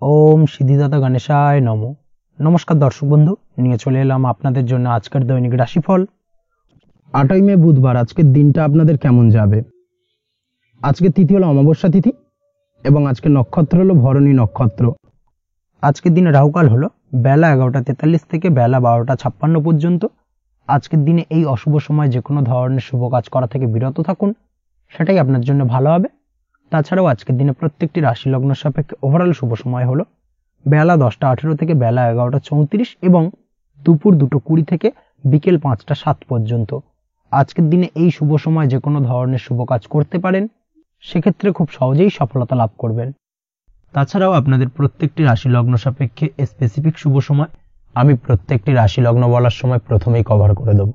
ওম সিদ্ধিদাতা গণেশায় নমো। নমস্কার দর্শক বন্ধু, নিয়ে চলে এলাম আপনাদের জন্য আজকের দৈনিক রাশিফল। 8ই মে বুধবার, আজকের দিনটা আপনাদের কেমন যাবে? আজকের তিথি হলো অমাবস্যা তিথি এবং আজকের নক্ষত্র হলো ভরণী নক্ষত্র। আজকের দিনে রাহুকাল হলো বেলা 11টা 43 থেকে বেলা 12টা 56 পর্যন্ত। আজকের দিনে এই অশুভ সময় যে কোনো ধরনের শুভ কাজ করা থেকে বিরত থাকুন, সেটাই আপনার জন্য ভালো হবে। তাছাড়াও আজকের দিনে প্রত্যেকটি রাশি লগ্ন সাপেক্ষে ওভারঅল শুভ সময় হলো বেলা 10টা 18 থেকে বেলা 11টা 34 এবং দুপুর 2টো 20 থেকে বিকেল 5টা 7 পর্যন্ত। আজকের দিনে এই শুভ সময় যে কোনো ধরনের শুভ কাজ করতে পারেন, সেক্ষেত্রে খুব সহজেই সফলতা লাভ করবেন। তাছাড়াও আপনাদের প্রত্যেকটি রাশি লগ্ন সাপেক্ষে স্পেসিফিক শুভ সময় আমি প্রত্যেকটি রাশি লগ্ন বলার সময় প্রথমেই কভার করে দেব।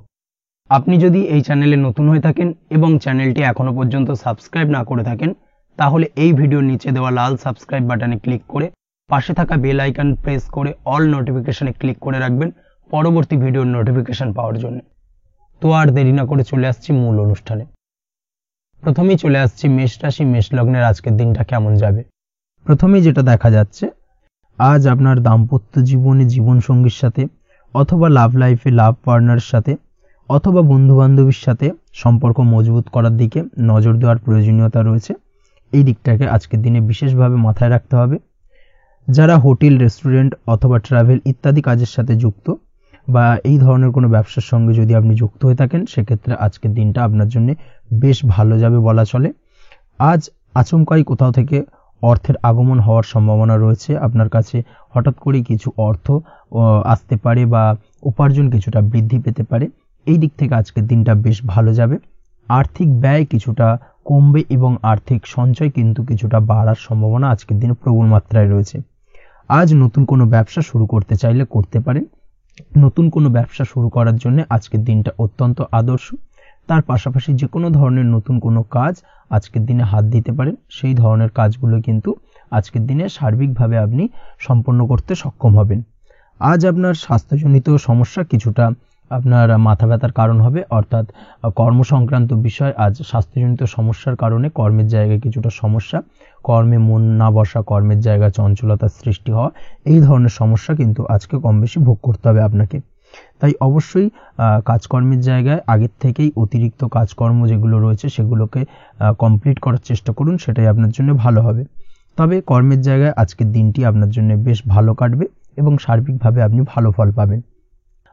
আপনি যদি এই চ্যানেলে নতুন হয়ে থাকেন এবং চ্যানেলটি এখনো পর্যন্ত সাবস্ক্রাইব না করে থাকেন, তাহলে এই ভিডিওর নিচে দেওয়া লাল সাবস্ক্রাইব বাটনে ক্লিক করে পাশে থাকা বেল আইকন প্রেস করে অল নোটিফিকেশনে ক্লিক করে রাখবেন পরবর্তী ভিডিওর নোটিফিকেশন পাওয়ার জন্য। তো আর দেরি না করে চলে আসছি মূল অনুষ্ঠানে। প্রথমেই চলে আসছি মেষ রাশি মেষ লগ্নের আজকের দিনটা কেমন যাবে। প্রথমেই যেটা দেখা যাচ্ছে, আজ আপনার দাম্পত্য জীবনে জীবনসঙ্গীর সাথে অথবা লাভ লাইফে লাভ পার্টনারের সাথে অথবা বন্ধু বান্ধবীর সাথে সম্পর্ক মজবুত করার দিকে নজর দেওয়ার প্রয়োজনীয়তা রয়েছে। এই দিকটাকে আজকের দিনে বিশেষভাবে মাথায় রাখতে হবে। যারা হোটেল, রেস্টুরেন্ট অথবা ট্রাভেল ইত্যাদি কাজের সাথে যুক্ত বা এই ধরনের কোনো ব্যবসার সঙ্গে যদি আপনি যুক্ত হয়ে থাকেন, সেক্ষেত্রে আজকের দিনটা আপনার জন্য বেশ ভালো যাবে বলা চলে। আজ আচমকাই কোথাও থেকে অর্থের আগমন হওয়ার সম্ভাবনা রয়েছে। আপনার কাছে হঠাৎ করেই কিছু অর্থ আসতে পারে বা উপার্জন কিছুটা বৃদ্ধি পেতে পারে। এই দিক থেকে আজকের দিনটা বেশ ভালো যাবে। আর্থিক ব্যয় কিছুটা কমবে এবং আর্থিক সঞ্চয় কিন্তু কিছুটা বাড়ার সম্ভাবনা আজকের দিনে প্রবল মাত্রায় রয়েছে। আজ নতুন কোনো ব্যবসা শুরু করতে চাইলে করতে পারেন। নতুন কোনো ব্যবসা শুরু করার জন্য আজকের দিনটা অত্যন্ত আদর্শ। তার পাশাপাশি যে কোনো ধরনের নতুন কোনো কাজ আজকের দিনে হাত দিতে পারেন। সেই ধরনের কাজগুলো কিন্তু আজকের দিনে সার্বিকভাবে আপনি সম্পন্ন করতে সক্ষম হবেন। আজ আপনার স্বাস্থ্যজনিত সমস্যা কিছুটা আপনার মাথা ব্যথার কারণ হবে, অর্থাৎ কর্মসংক্রান্ত বিষয়। আজ স্বাস্থ্যজনিত সমস্যার কারণে কর্মের জায়গায় কিছুটা সমস্যা, কর্মে মন না বসা, কর্মের জায়গায় চঞ্চলতার সৃষ্টি হওয়া, এই ধরনের সমস্যা কিন্তু আজকে কম বেশি ভোগ করতে হবে আপনাকে। তাই অবশ্যই কাজকর্মের জায়গায় আগের থেকেই অতিরিক্ত কাজকর্ম যেগুলো রয়েছে সেগুলোকে কমপ্লিট করার চেষ্টা করুন, সেটাই আপনার জন্য ভালো হবে। তবে কর্মের জায়গায় আজকের দিনটি আপনার জন্য বেশ ভালো কাটবে এবং সার্বিকভাবে আপনি ভালো ফল পাবেন।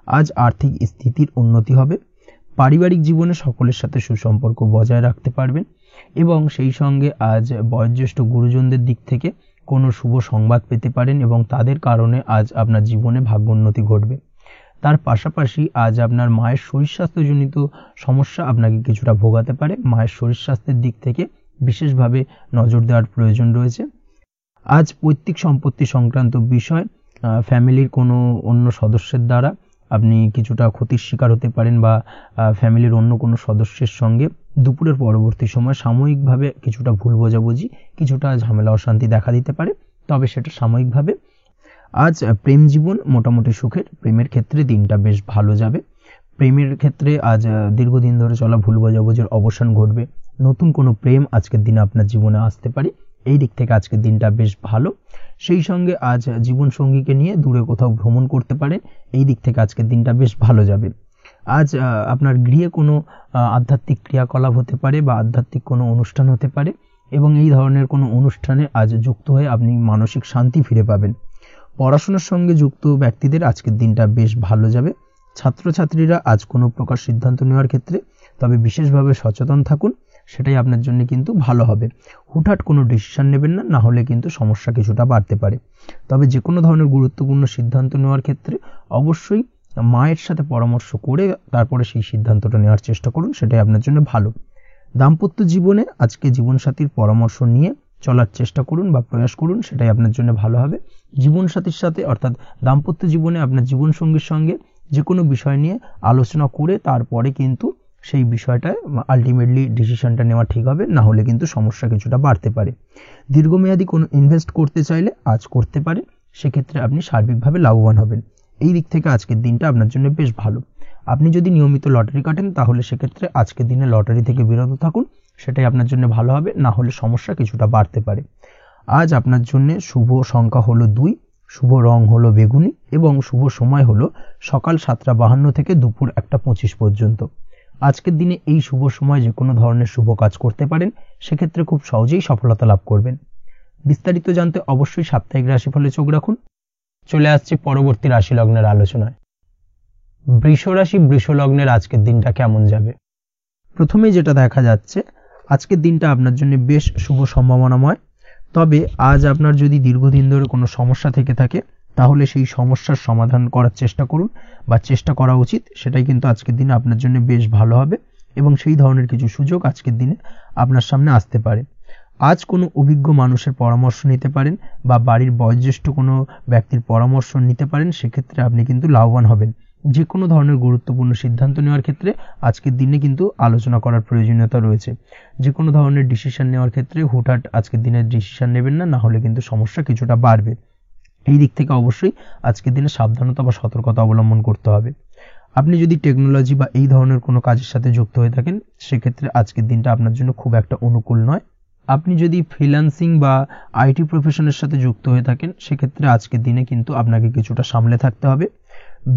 আজ আর্থিক স্থিতির উন্নতি হবে। পারিবারিক জীবনে সকলের সাথে সুসম্পর্ক বজায় রাখতে পারবেন এবং সেই সঙ্গে আজ বয়োজ্যেষ্ঠ গুরুজনদের দিক থেকে কোনো শুভ সংবাদ পেতে পারেন এবং তাদের কারণে আজ আপনার জীবনে ভাগ্যোন্নতি ঘটবে। তার পাশাপাশি আজ আপনার মায়ের শরীর স্বাস্থ্যজনিত সমস্যা আপনাকে কিছুটা ভোগাতে পারে। মায়ের শরীর স্বাস্থ্যের দিক থেকে বিশেষভাবে নজর দেওয়ার প্রয়োজন রয়েছে। আজ পৈতৃক সম্পত্তি সংক্রান্ত বিষয়, ফ্যামিলির কোনো অন্য সদস্যের দ্বারা আপনি কিছুটা ক্ষতির শিকার হতে পারেন বা ফ্যামিলির অন্য কোনো সদস্যের সঙ্গে দুপুরের পরবর্তী সময় সাময়িকভাবে কিছুটা ভুল বোঝাবুঝি, কিছুটা ঝামেলা অশান্তি দেখা দিতে পারে, তবে সেটা সাময়িকভাবে। আজ প্রেম জীবন মোটামুটি সুখের। প্রেমের ক্ষেত্রে দিনটা বেশ ভালো যাবে। প্রেমের ক্ষেত্রে আজ দীর্ঘদিন ধরে চলা ভুল বোঝাবুঝির অবসান ঘটবে। নতুন কোনো প্রেম আজকের দিনে আপনার জীবনে আসতে পারে। এই দিক থেকে আজকের দিনটা বেশ ভালো। সেই সঙ্গে আজ জীবন সঙ্গীকে নিয়ে দূরে কোথাও ভ্রমণ করতে পারেন। এই দিক থেকে আজকের দিনটা বেশ ভালো যাবে। আজ আপনার গৃহে কোনো আধ্যাত্মিক ক্রিয়াকলাপ হতে পারে বা আধ্যাত্মিক কোনো অনুষ্ঠান হতে পারে এবং এই ধরনের কোনো অনুষ্ঠানে আজ যুক্ত হয়ে আপনি মানসিক শান্তি ফিরে পাবেন। পড়াশোনার সঙ্গে যুক্ত ব্যক্তিদের আজকের দিনটা বেশ ভালো যাবে। ছাত্রছাত্রীরা আজ কোনো প্রকার সিদ্ধান্ত নেওয়ার ক্ষেত্রে তবে বিশেষভাবে সচেতন থাকুন, সেটাই আপনার জন্য কিন্তু ভালো হবে। হুটহাট কোনো ডিসিশন নেবেন না, না হলে কিন্তু সমস্যা কিছুটা বাড়তে পারে। তবে যে কোনো ধরনের গুরুত্বপূর্ণ সিদ্ধান্ত নেওয়ার ক্ষেত্রে অবশ্যই মায়ের সাথে পরামর্শ করে তারপরে সেই সিদ্ধান্তটা নেওয়ার চেষ্টা করুন, সেটাই আপনার জন্য ভালো। দাম্পত্য জীবনে আজকে জীবনসাথীর পরামর্শ নিয়ে চলার চেষ্টা করুন বা প্রয়াস করুন, সেটাই আপনার জন্য ভালো হবে। জীবনসাথীর সাথে অর্থাৎ দাম্পত্য জীবনে আপনার জীবনসঙ্গীর সঙ্গে যে কোনো বিষয় নিয়ে আলোচনা করে তারপরে কিন্তু সেই বিষয়টায় আলটিমেটলি ডিসিশনটা নেওয়া ঠিক হবে, না হলে কিন্তু সমস্যা কিছুটা বাড়তে পারে। দীর্ঘমেয়াদী কোনো ইনভেস্ট করতে চাইলে আজ করতে পারে, সেক্ষেত্রে আপনি সার্বিকভাবে লাভবান হবেন। এই দিক থেকে আজকের দিনটা আপনার জন্য বেশ ভালো। আপনি যদি নিয়মিত লটারি কাটেন তাহলে সেক্ষেত্রে আজকের দিনে লটারি থেকে বিরত থাকুন, সেটাই আপনার জন্য ভালো হবে, না হলে সমস্যা কিছুটা বাড়তে পারে। আজ আপনার জন্য শুভ সংখ্যা হলো 2, শুভ রং হলো বেগুনি এবং শুভ সময় হলো সকাল 7:52 থেকে দুপুর 1:25 পর্যন্ত। আজকের দিনে এই শুভ সময় যে কোনো ধরনের শুভ কাজ করতে পারেন, সেক্ষেত্রে খুব সহজেই সফলতা লাভ করবেন। বিস্তারিত জানতে অবশ্যই সাপ্তাহিক রাশিফলে চোখ রাখুন। চলে আসছে পরবর্তী রাশি লগ্নের আলোচনায়। বৃষ রাশি, বৃষ লগ্নের আজকের দিনটা কেমন যাবে? প্রথমেই যেটা দেখা যাচ্ছে, আজকের দিনটা আপনার জন্য বেশ শুভ সম্ভাবনাময়। তবে আজ আপনার যদি দীর্ঘদিন ধরে কোনো সমস্যা থেকে থাকে, তাহলে সেই সমস্যার সমাধান করার চেষ্টা করুন বা চেষ্টা করা উচিত। সেটাই কিন্তু আজকের দিনে আপনার জন্য বেশ ভালো হবে এবং সেই ধরনের কিছু সুযোগ আজকের দিনে আপনার সামনে আসতে পারে। আজ কোনো অভিজ্ঞ মানুষের পরামর্শ নিতে পারেন বা বাড়ির বয়োজ্যেষ্ঠ কোনো ব্যক্তির পরামর্শ নিতে পারেন, সেক্ষেত্রে আপনি কিন্তু লাভবান হবেন। যে কোনো ধরনের গুরুত্বপূর্ণ সিদ্ধান্ত নেওয়ার ক্ষেত্রে আজকের দিনে কিন্তু আলোচনা করার প্রয়োজনীয়তা রয়েছে। যে কোনো ধরনের ডিসিশন নেওয়ার ক্ষেত্রে হুটহাট আজকের দিনে ডিসিশন নেবেন না, না হলে কিন্তু সমস্যা কিছুটা বাড়বে। এই দিক থেকে অবশ্যই আজকের দিনে সাবধানতা বা সতর্কতা অবলম্বন করতে হবে। আপনি যদি টেকনোলজি বা এই ধরনের কোনো কাজের সাথে যুক্ত হয়ে থাকেন, সেক্ষেত্রে আজকের দিনটা আপনার জন্য খুব একটা অনুকূল নয়। আপনি যদি ফ্রিল্যান্সিং বা আইটি প্রফেশনের সাথে যুক্ত হয়ে থাকেন, সেক্ষেত্রে আজকের দিনে কিন্তু আপনাকে কিছুটা সামলে থাকতে হবে।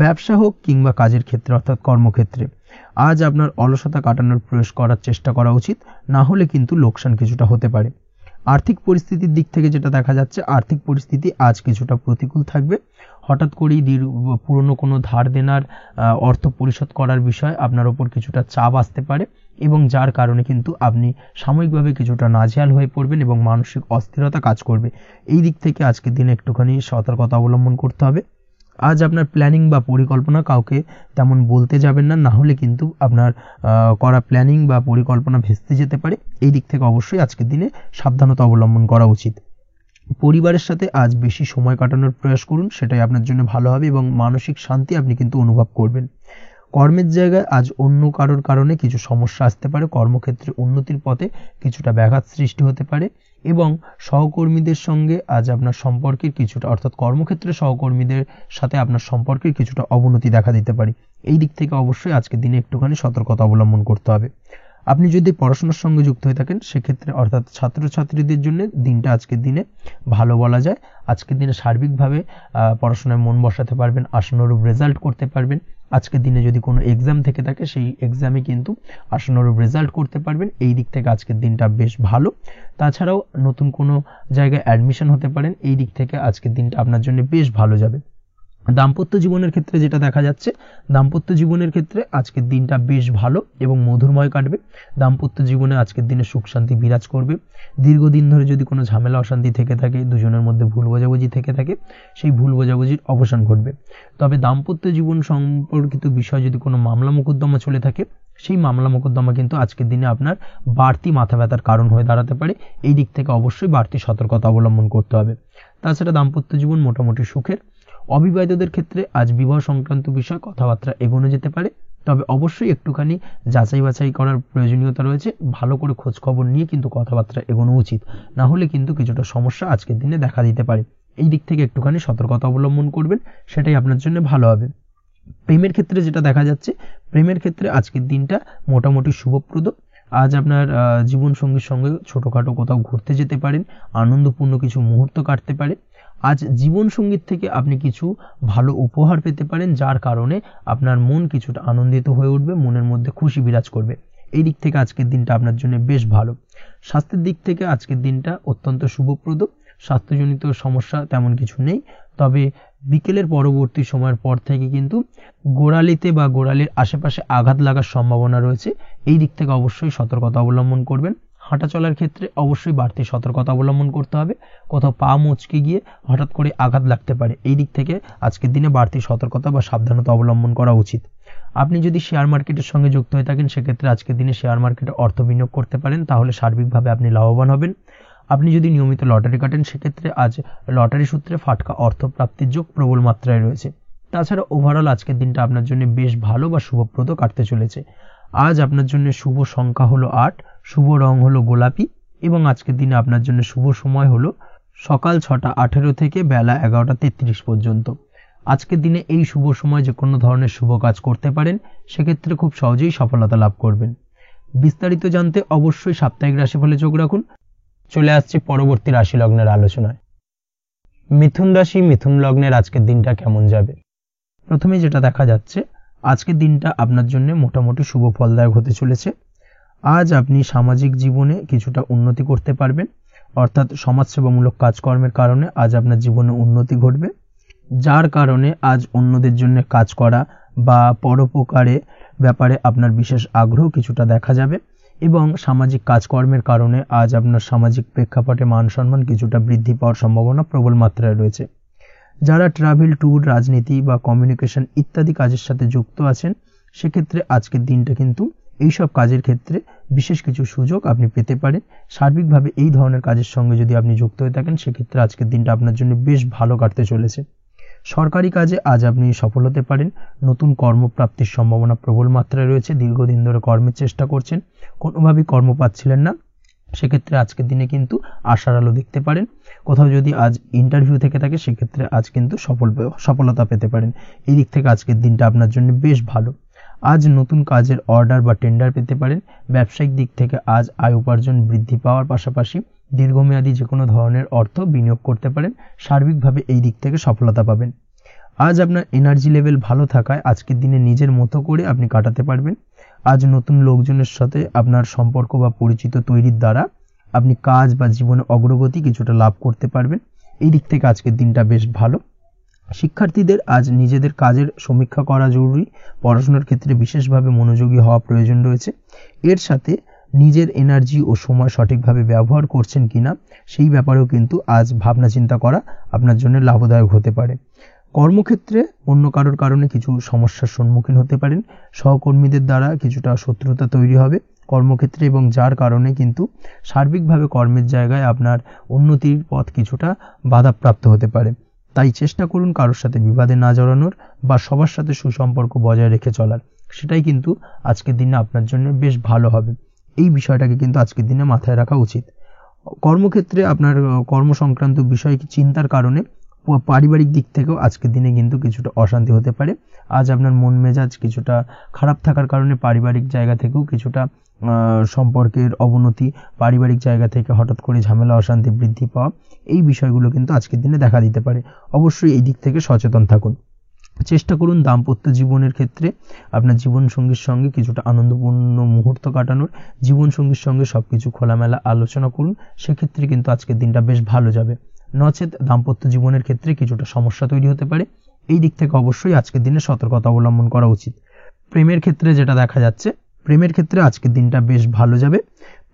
ব্যবসা হোক কিংবা কাজের ক্ষেত্রে অর্থাৎ কর্মক্ষেত্রে আজ আপনার অলসতা কাটানোর প্রয়াস করার চেষ্টা করা উচিত, না হলে কিন্তু লোকসান কিছুটা হতে পারে। আর্থিক পরিস্থিতির দিক থেকে যেটা দেখা যাচ্ছে, আর্থিক পরিস্থিতি আজ কিছুটা প্রতিকূল থাকবে। হঠাৎ করেই পুরনো কোনো ধার দেনার অর্থ পরিশোধ করার বিষয়ে আপনার ওপর কিছুটা চাপ আসতে পারে এবং যার কারণে কিন্তু আপনি সাময়িকভাবে কিছুটা নাজেহাল হয়ে পড়বেন এবং মানসিক অস্থিরতা কাজ করবে। এই দিক থেকে আজকের দিনে একটুখানি সতর্কতা অবলম্বন করতে হবে। আজ আপনার প্ল্যানিং বা পরিকল্পনা কাউকে তেমন বলতে যাবেন না, না হলে কিন্তু আপনার করা প্ল্যানিং বা পরিকল্পনা ভেস্তে যেতে পারে। এই দিক থেকে অবশ্যই আজকের দিনে সাবধানতা অবলম্বন করা উচিত। পরিবারের সাথে আজ বেশি সময় কাটানোর প্রয়াস করুন, সেটাই আপনার জন্য ভালো হবে এবং মানসিক শান্তি আপনি কিন্তু অনুভব করবেন। কর্মের জায়গায় আজ অন্য কারোর কারণে কিছু সমস্যা আসতে পারে, কর্মক্ষেত্রে উন্নতির পথে কিছুটা ব্যাঘাত সৃষ্টি হতে পারে এবং সহকর্মীদের সঙ্গে আজ আপনার সম্পর্কের কিছুটা অর্থাৎ কর্মক্ষেত্রে সহকর্মীদের সাথে আপনার সম্পর্কের কিছুটা অবনতি দেখা দিতে পারে। এই দিক থেকে অবশ্যই আজকের দিনে একটুখানি সতর্কতা অবলম্বন করতে হবে। আপনি যদি পড়াশোনার সঙ্গে যুক্ত হয়ে থাকেন, সেক্ষেত্রে অর্থাৎ ছাত্রছাত্রীদের জন্য দিনটা আজকের দিনে ভালো বলা যায়। আজকের দিনে সার্বিকভাবে পড়াশোনায় মন বসাতে পারবেন, আশানুরূপ রেজাল্ট করতে পারবেন। আজকের দিনে যদি কোনো এক্সাম থেকে থাকে, সেই এক্সামে কিন্তু আশানুরূপ রেজাল্ট করতে পারবেন। এই দিক থেকে আজকের দিনটা বেশ ভালো। তাছাড়াও নতুন কোনো জায়গায় অ্যাডমিশন হতে পারেন। এই দিক থেকে আজকের দিনটা আপনার জন্য বেশ ভালো যাবে। দাম্পত্য জীবনের ক্ষেত্রে যেটা দেখা যাচ্ছে, দাম্পত্য জীবনের ক্ষেত্রে আজকের দিনটা বেশ ভালো এবং মধুরময় কাটবে। দাম্পত্য জীবনে আজকের দিনে সুখ শান্তি বিরাজ করবে। দীর্ঘদিন ধরে যদি কোনো ঝামেলা অশান্তি থেকে থাকে, দুজনের মধ্যে ভুল বোঝাবুঝি থেকে থাকে, সেই ভুল বোঝাবুঝির অবসান ঘটবে। তবে দাম্পত্য জীবন সম্পর্কিত বিষয় যদি কোনো মামলা মোকদ্দমা চলে থাকে, সেই মামলা মোকদ্দমা কিন্তু আজকের দিনে আপনার বাড়তি মাথা ব্যথার কারণ হয়ে দাঁড়াতে পারে। এই দিক থেকে অবশ্যই বাড়তি সতর্কতা অবলম্বন করতে হবে। তাছাড়া দাম্পত্য জীবন মোটামুটি সুখের। অবিবাহিতদের ক্ষেত্রে আজ বিবাহ সংক্রান্ত বিষয় কথাবার্তা এগোনো যেতে পারে, তবে অবশ্যই একটুখানি যাচাই বাছাই করার প্রয়োজনীয়তা রয়েছে। ভালো করে খোঁজ খবর নিয়ে কিন্তু কথাবার্তা এগোনো উচিত, না হলে কিন্তু কিছুটা সমস্যা আজকের দিনে দেখা দিতে পারে। এই দিক থেকে একটুখানি সতর্কতা অবলম্বন করবেন, সেটাই আপনার জন্য ভালো হবে। প্রেমের ক্ষেত্রে যেটা দেখা যাচ্ছে, প্রেমের ক্ষেত্রে আজকের দিনটা মোটামুটি শুভপ্রদ। আজ আপনার জীবন সঙ্গীর সঙ্গে ছোটখাটো কোথাও ঘুরতে যেতে পারেন, আনন্দপূর্ণ কিছু মুহূর্ত কাটতে পারে। আজ জীবন সঙ্গীত থেকে আপনি কিছু ভালো উপহার পেতে পারেন, যার কারণে আপনার মন কিছুটা আনন্দিত হয়ে উঠবে, মনের মধ্যে খুশি বিরাজ করবে। এই দিক থেকে আজকের দিনটা আপনার জন্য বেশ ভালো। স্বাস্থ্যের দিক থেকে আজকের দিনটা অত্যন্ত শুভপ্রদ। স্বাস্থ্যজনিত সমস্যা তেমন কিছু নেই, তবে বিকেলের পরবর্তী সময়ের পর থেকে কিন্তু গোড়ালিতে বা গোড়ালির আশেপাশে আঘাত লাগার সম্ভাবনা রয়েছে। এই দিক থেকে অবশ্যই সতর্কতা অবলম্বন করবেন। হাঁটা চলার ক্ষেত্রে অবশ্যই বাড়তি সতর্কতা অবলম্বন করতে হবে। কোথাও পা মচকে গিয়ে হঠাৎ করে আঘাত লাগতে পারে। এই দিক থেকে আজকের দিনে বাড়তি সতর্কতা বা সাবধানতা অবলম্বন করা উচিত। আপনি যদি শেয়ার মার্কেটের সঙ্গে যুক্ত হয়ে থাকেন, সেক্ষেত্রে আজকের দিনে শেয়ার মার্কেটে অর্থ বিনিয়োগ করতে পারেন, তাহলে সার্বিকভাবে আপনি লাভবান হবেন। আপনি যদি নিয়মিত লটারি কাটেন, সেক্ষেত্রে আজ লটারি সূত্রে ফাটকা অর্থ প্রাপ্তির যোগ প্রবল মাত্রায় রয়েছে। তাছাড়া ওভারঅল আজকের দিনটা আপনার জন্য বেশ ভালো বা শুভপ্রদ কাটতে চলেছে। আজ আপনার জন্য শুভ সংখ্যা হলো 8, শুভ রং হলো গোলাপি এবং আজকের দিনে আপনার জন্য শুভ সময় হলো সকাল 6:18 থেকে বেলা 11:33 পর্যন্ত। আজকের দিনে এই শুভ সময় যে কোনো ধরনের শুভ কাজ করতে পারেন, সেক্ষেত্রে খুব সহজেই সফলতা লাভ করবেন। বিস্তারিত জানতে অবশ্যই সাপ্তাহিক রাশিফলে চোখ রাখুন। চলে আসছি পরবর্তী রাশি লগ্নের আলোচনায়। মিথুন রাশি মিথুন লগ্নের আজকের দিনটা কেমন যাবে? প্রথমে যেটা দেখা যাচ্ছে, আজকের দিনটা আপনার জন্য মোটামুটি শুভ ফলদায়ক হতে চলেছে। আজ আপনি সামাজিক জীবনে কিছুটা উন্নতি করতে পারবেন, অর্থাৎ সমাজসেবামূলক কাজকর্মের কারণে আজ আপনার জীবনে উন্নতি ঘটবে, যার কারণে আজ অন্যদের জন্য কাজ করা বা পরোপকারে ব্যাপারে আপনার বিশেষ আগ্রহ কিছুটা দেখা যাবে এবং সামাজিক কাজকর্মের কারণে আজ আপনার সামাজিক প্রেক্ষাপটে মান সম্মান কিছুটা বৃদ্ধি পাওয়ার সম্ভাবনা প্রবল মাত্রায় রয়েছে। যারা ট্রাভেল, ট্যুর, রাজনীতি বা কমিউনিকেশন ইত্যাদি কাজের সাথে যুক্ত আছেন, সেক্ষেত্রে আজকের দিনটা কিন্তু এইসব কাজের ক্ষেত্রে বিশেষ কিছু সুযোগ আপনি পেতে পারেন। সার্বিকভাবে এই ধরনের কাজের সঙ্গে যদি আপনি যুক্ত হয়ে থাকেন, সেক্ষেত্রে আজকের দিনটা আপনার জন্য বেশ ভালো কাটতে চলেছে। সরকারি কাজে আজ আপনি সফল হতে পারেন। নতুন কর্মপ্রাপ্তির সম্ভাবনা প্রবল মাত্রায় রয়েছে। দীর্ঘদিন ধরে কর্মের চেষ্টা করছেন, কোনোভাবেই কর্ম পাচ্ছিলেন না, সেক্ষেত্রে আজকের দিনে কিন্তু আশার আলো দেখতে পারেন। কোথাও যদি আজ ইন্টারভিউ থেকে থাকে, সেক্ষেত্রে আজ কিন্তু সফলতা পেতে পারেন। এই দিক থেকে আজকের দিনটা আপনার জন্য বেশ ভালো। আজ নতুন কাজের অর্ডার বা টেন্ডার পেতে পারেন। ব্যবসায়িক দিক থেকে আজ আয় উপার্জন বৃদ্ধি পাওয়ার পাশাপাশি দীর্ঘমেয়াদী যে কোনো ধরনের অর্থ বিনিয়োগ করতে পারেন। সার্বিকভাবে এই দিক থেকে সফলতা পাবেন। আজ আপনার এনার্জি লেভেল ভালো থাকায় আজকের দিনে নিজের মতো করে আপনি কাটাতে পারবেন। আজ নতুন লোকজনের সাথে আপনার সম্পর্ক বা পরিচিত তৈরির দ্বারা আপনি কাজ বা জীবনে অগ্রগতি কিছুটা লাভ করতে পারবেন। এই দিক থেকে আজকের দিনটা বেশ ভালো। শিক্ষার্থীদের আজ নিজেদের কাজের সমীক্ষা করা জরুরি। পড়াশোনার ক্ষেত্রে বিশেষভাবে মনোযোগী হওয়া প্রয়োজন রয়েছে। এর সাথে নিজের এনার্জি ও সময় সঠিকভাবে ব্যবহার করছেন কিনা সেই ব্যাপারেও কিন্তু আজ ভাবনা চিন্তা করা আপনার জন্য লাভদায়ক হতে পারে। কর্মক্ষেত্রে অন্য কারোর কারণে কিছু সমস্যার সম্মুখীন হতে পারেন। সহকর্মীদের দ্বারা কিছুটা শত্রুতা তৈরি হবে কর্মক্ষেত্রে, এবং যার কারণে কিন্তু সার্বিকভাবে কর্মের জায়গায় আপনার উন্নতির পথ কিছুটা বাধাপ্রাপ্ত হতে পারে। তাই চেষ্টা করুন কারোর সাথে বিবাদে না জড়ানোর বা সবার সাথে সুসম্পর্ক বজায় রেখে চলার। সেটাই কিন্তু আজকের দিনে আপনার জন্য বেশ ভালো হবে। এই বিষয়টাকে কিন্তু আজকের দিনে মাথায় রাখা উচিত। কর্মক্ষেত্রে আপনার কর্মসংক্রান্ত বিষয় চিন্তার কারণে পারিবারিক দিক থেকেও আজকের দিনে কিন্তু কিছুটা অশান্তি হতে পারে। আজ আপনার মন মেজাজ কিছুটা খারাপ থাকার কারণে পারিবারিক জায়গা থেকেও কিছুটা সম্পর্কের অবনতি, পারিবারিক জায়গা থেকে হঠাৎ করে ঝামেলা অশান্তি বৃদ্ধি পাওয়া, এই বিষয়গুলো কিন্তু আজকের দিনে দেখা দিতে পারে। অবশ্যই এই দিক থেকে সচেতন থাকুন। চেষ্টা করুন দাম্পত্য জীবনের ক্ষেত্রে আপনার জীবনসঙ্গীর সঙ্গে কিছুটা আনন্দপূর্ণ মুহূর্ত কাটানোর। জীবনসঙ্গীর সঙ্গে সবকিছু খোলামেলা আলোচনা করুন, সেক্ষেত্রে কিন্তু আজকের দিনটা বেশ ভালো যাবে। নচেত দাম্পত্য জীবনের ক্ষেত্রে কিছুটা সমস্যা তৈরি হতে পারে। এই দিক থেকে অবশ্যই আজকের দিনে সতর্কতা অবলম্বন করা উচিত। প্রেমের ক্ষেত্রে যেটা দেখা যাচ্ছে, প্রেমের ক্ষেত্রে আজকের দিনটা বেশ ভালো যাবে।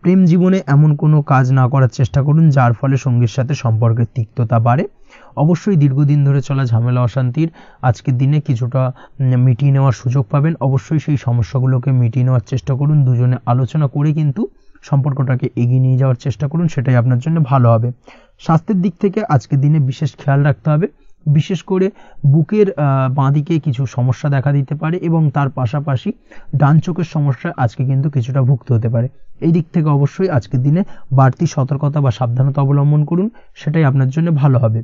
প্রেম জীবনে এমন কোনো কাজ না করার চেষ্টা করুন যার ফলে সঙ্গীর সাথে সম্পর্কের তিক্ততা বাড়ে। অবশ্যই দীর্ঘদিন ধরে চলা ঝামেলা অশান্তির আজকের দিনে কিছুটা মিটিয়ে নেওয়ার সুযোগ পাবেন। অবশ্যই সেই সমস্যাগুলোকে মিটিয়ে নেওয়ার চেষ্টা করুন। দুজনে আলোচনা করে কিন্তু সম্পর্কটাকে এগিয়ে নিয়ে যাওয়ার চেষ্টা করুন, সেটাই আপনার জন্য ভালো হবে। স্বাস্থ্যের দিক থেকে আজকের দিনে বিশেষ খেয়াল রাখতে হবে। বিশেষ করে বুকের বাঁদিকে কিছু সমস্যা দেখা দিতে পারে এবং তার পাশাপাশি ডান চোখের সমস্যা আজকে কিন্তু কিছুটা ভুগতে হতে পারে। এই দিক থেকে অবশ্যই আজকের দিনে বাড়তি সতর্কতা বা সাবধানতা অবলম্বন করুন, সেটাই আপনার জন্য ভালো হবে।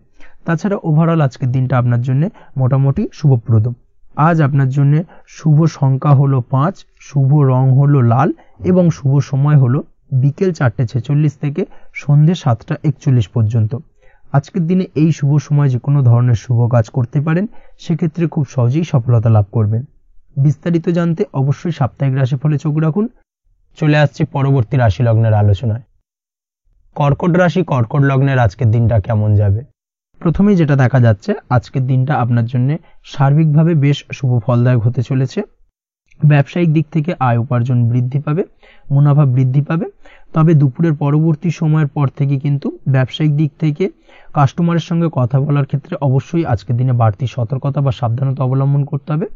তাছাড়া ওভারঅল আজকের দিনটা আপনার জন্য মোটামুটি শুভপ্রদ। আজ আপনার জন্য শুভ সংখ্যা হলো 5, শুভ রং হলো লাল এবং শুভ সময় হলো বিকেল 4:46 থেকে সন্ধ্যে 7:41 পর্যন্ত। আজকের দিনে এই শুভ সময় যে কোনো ধরনের শুভ কাজ করতে পারেন, সেক্ষেত্রে খুব সহজেই সফলতা লাভ করবেন। বিস্তারিত জানতে অবশ্যই সাপ্তাহিক রাশিফলে চোখ রাখুন। চলে আসছি পরবর্তী রাশি লগ্নের আলোচনায়। কর্কট রাশি কর্কট লগ্নের আজকের দিনটা কেমন যাবে? প্রথমেই যেটা দেখা যাচ্ছে, আজকের দিনটা আপনার জন্য সার্বিকভাবে বেশ শুভ ফলদায়ক হতে চলেছে। ব্যবসায়িক দিক থেকে আয় উপার্জন বৃদ্ধি পাবে, মুনাফা বৃদ্ধি পাবে। তবে দুপুরের পরবর্তী সময়ের পর থেকে কিন্তু ব্যবসায়িক দিক থেকে কাস্টমারের সঙ্গে কথা বলার ক্ষেত্রে অবশ্যই আজকের দিনে বাড়তি সতর্কতা বা সাবধানতা অবলম্বন করতে হবে।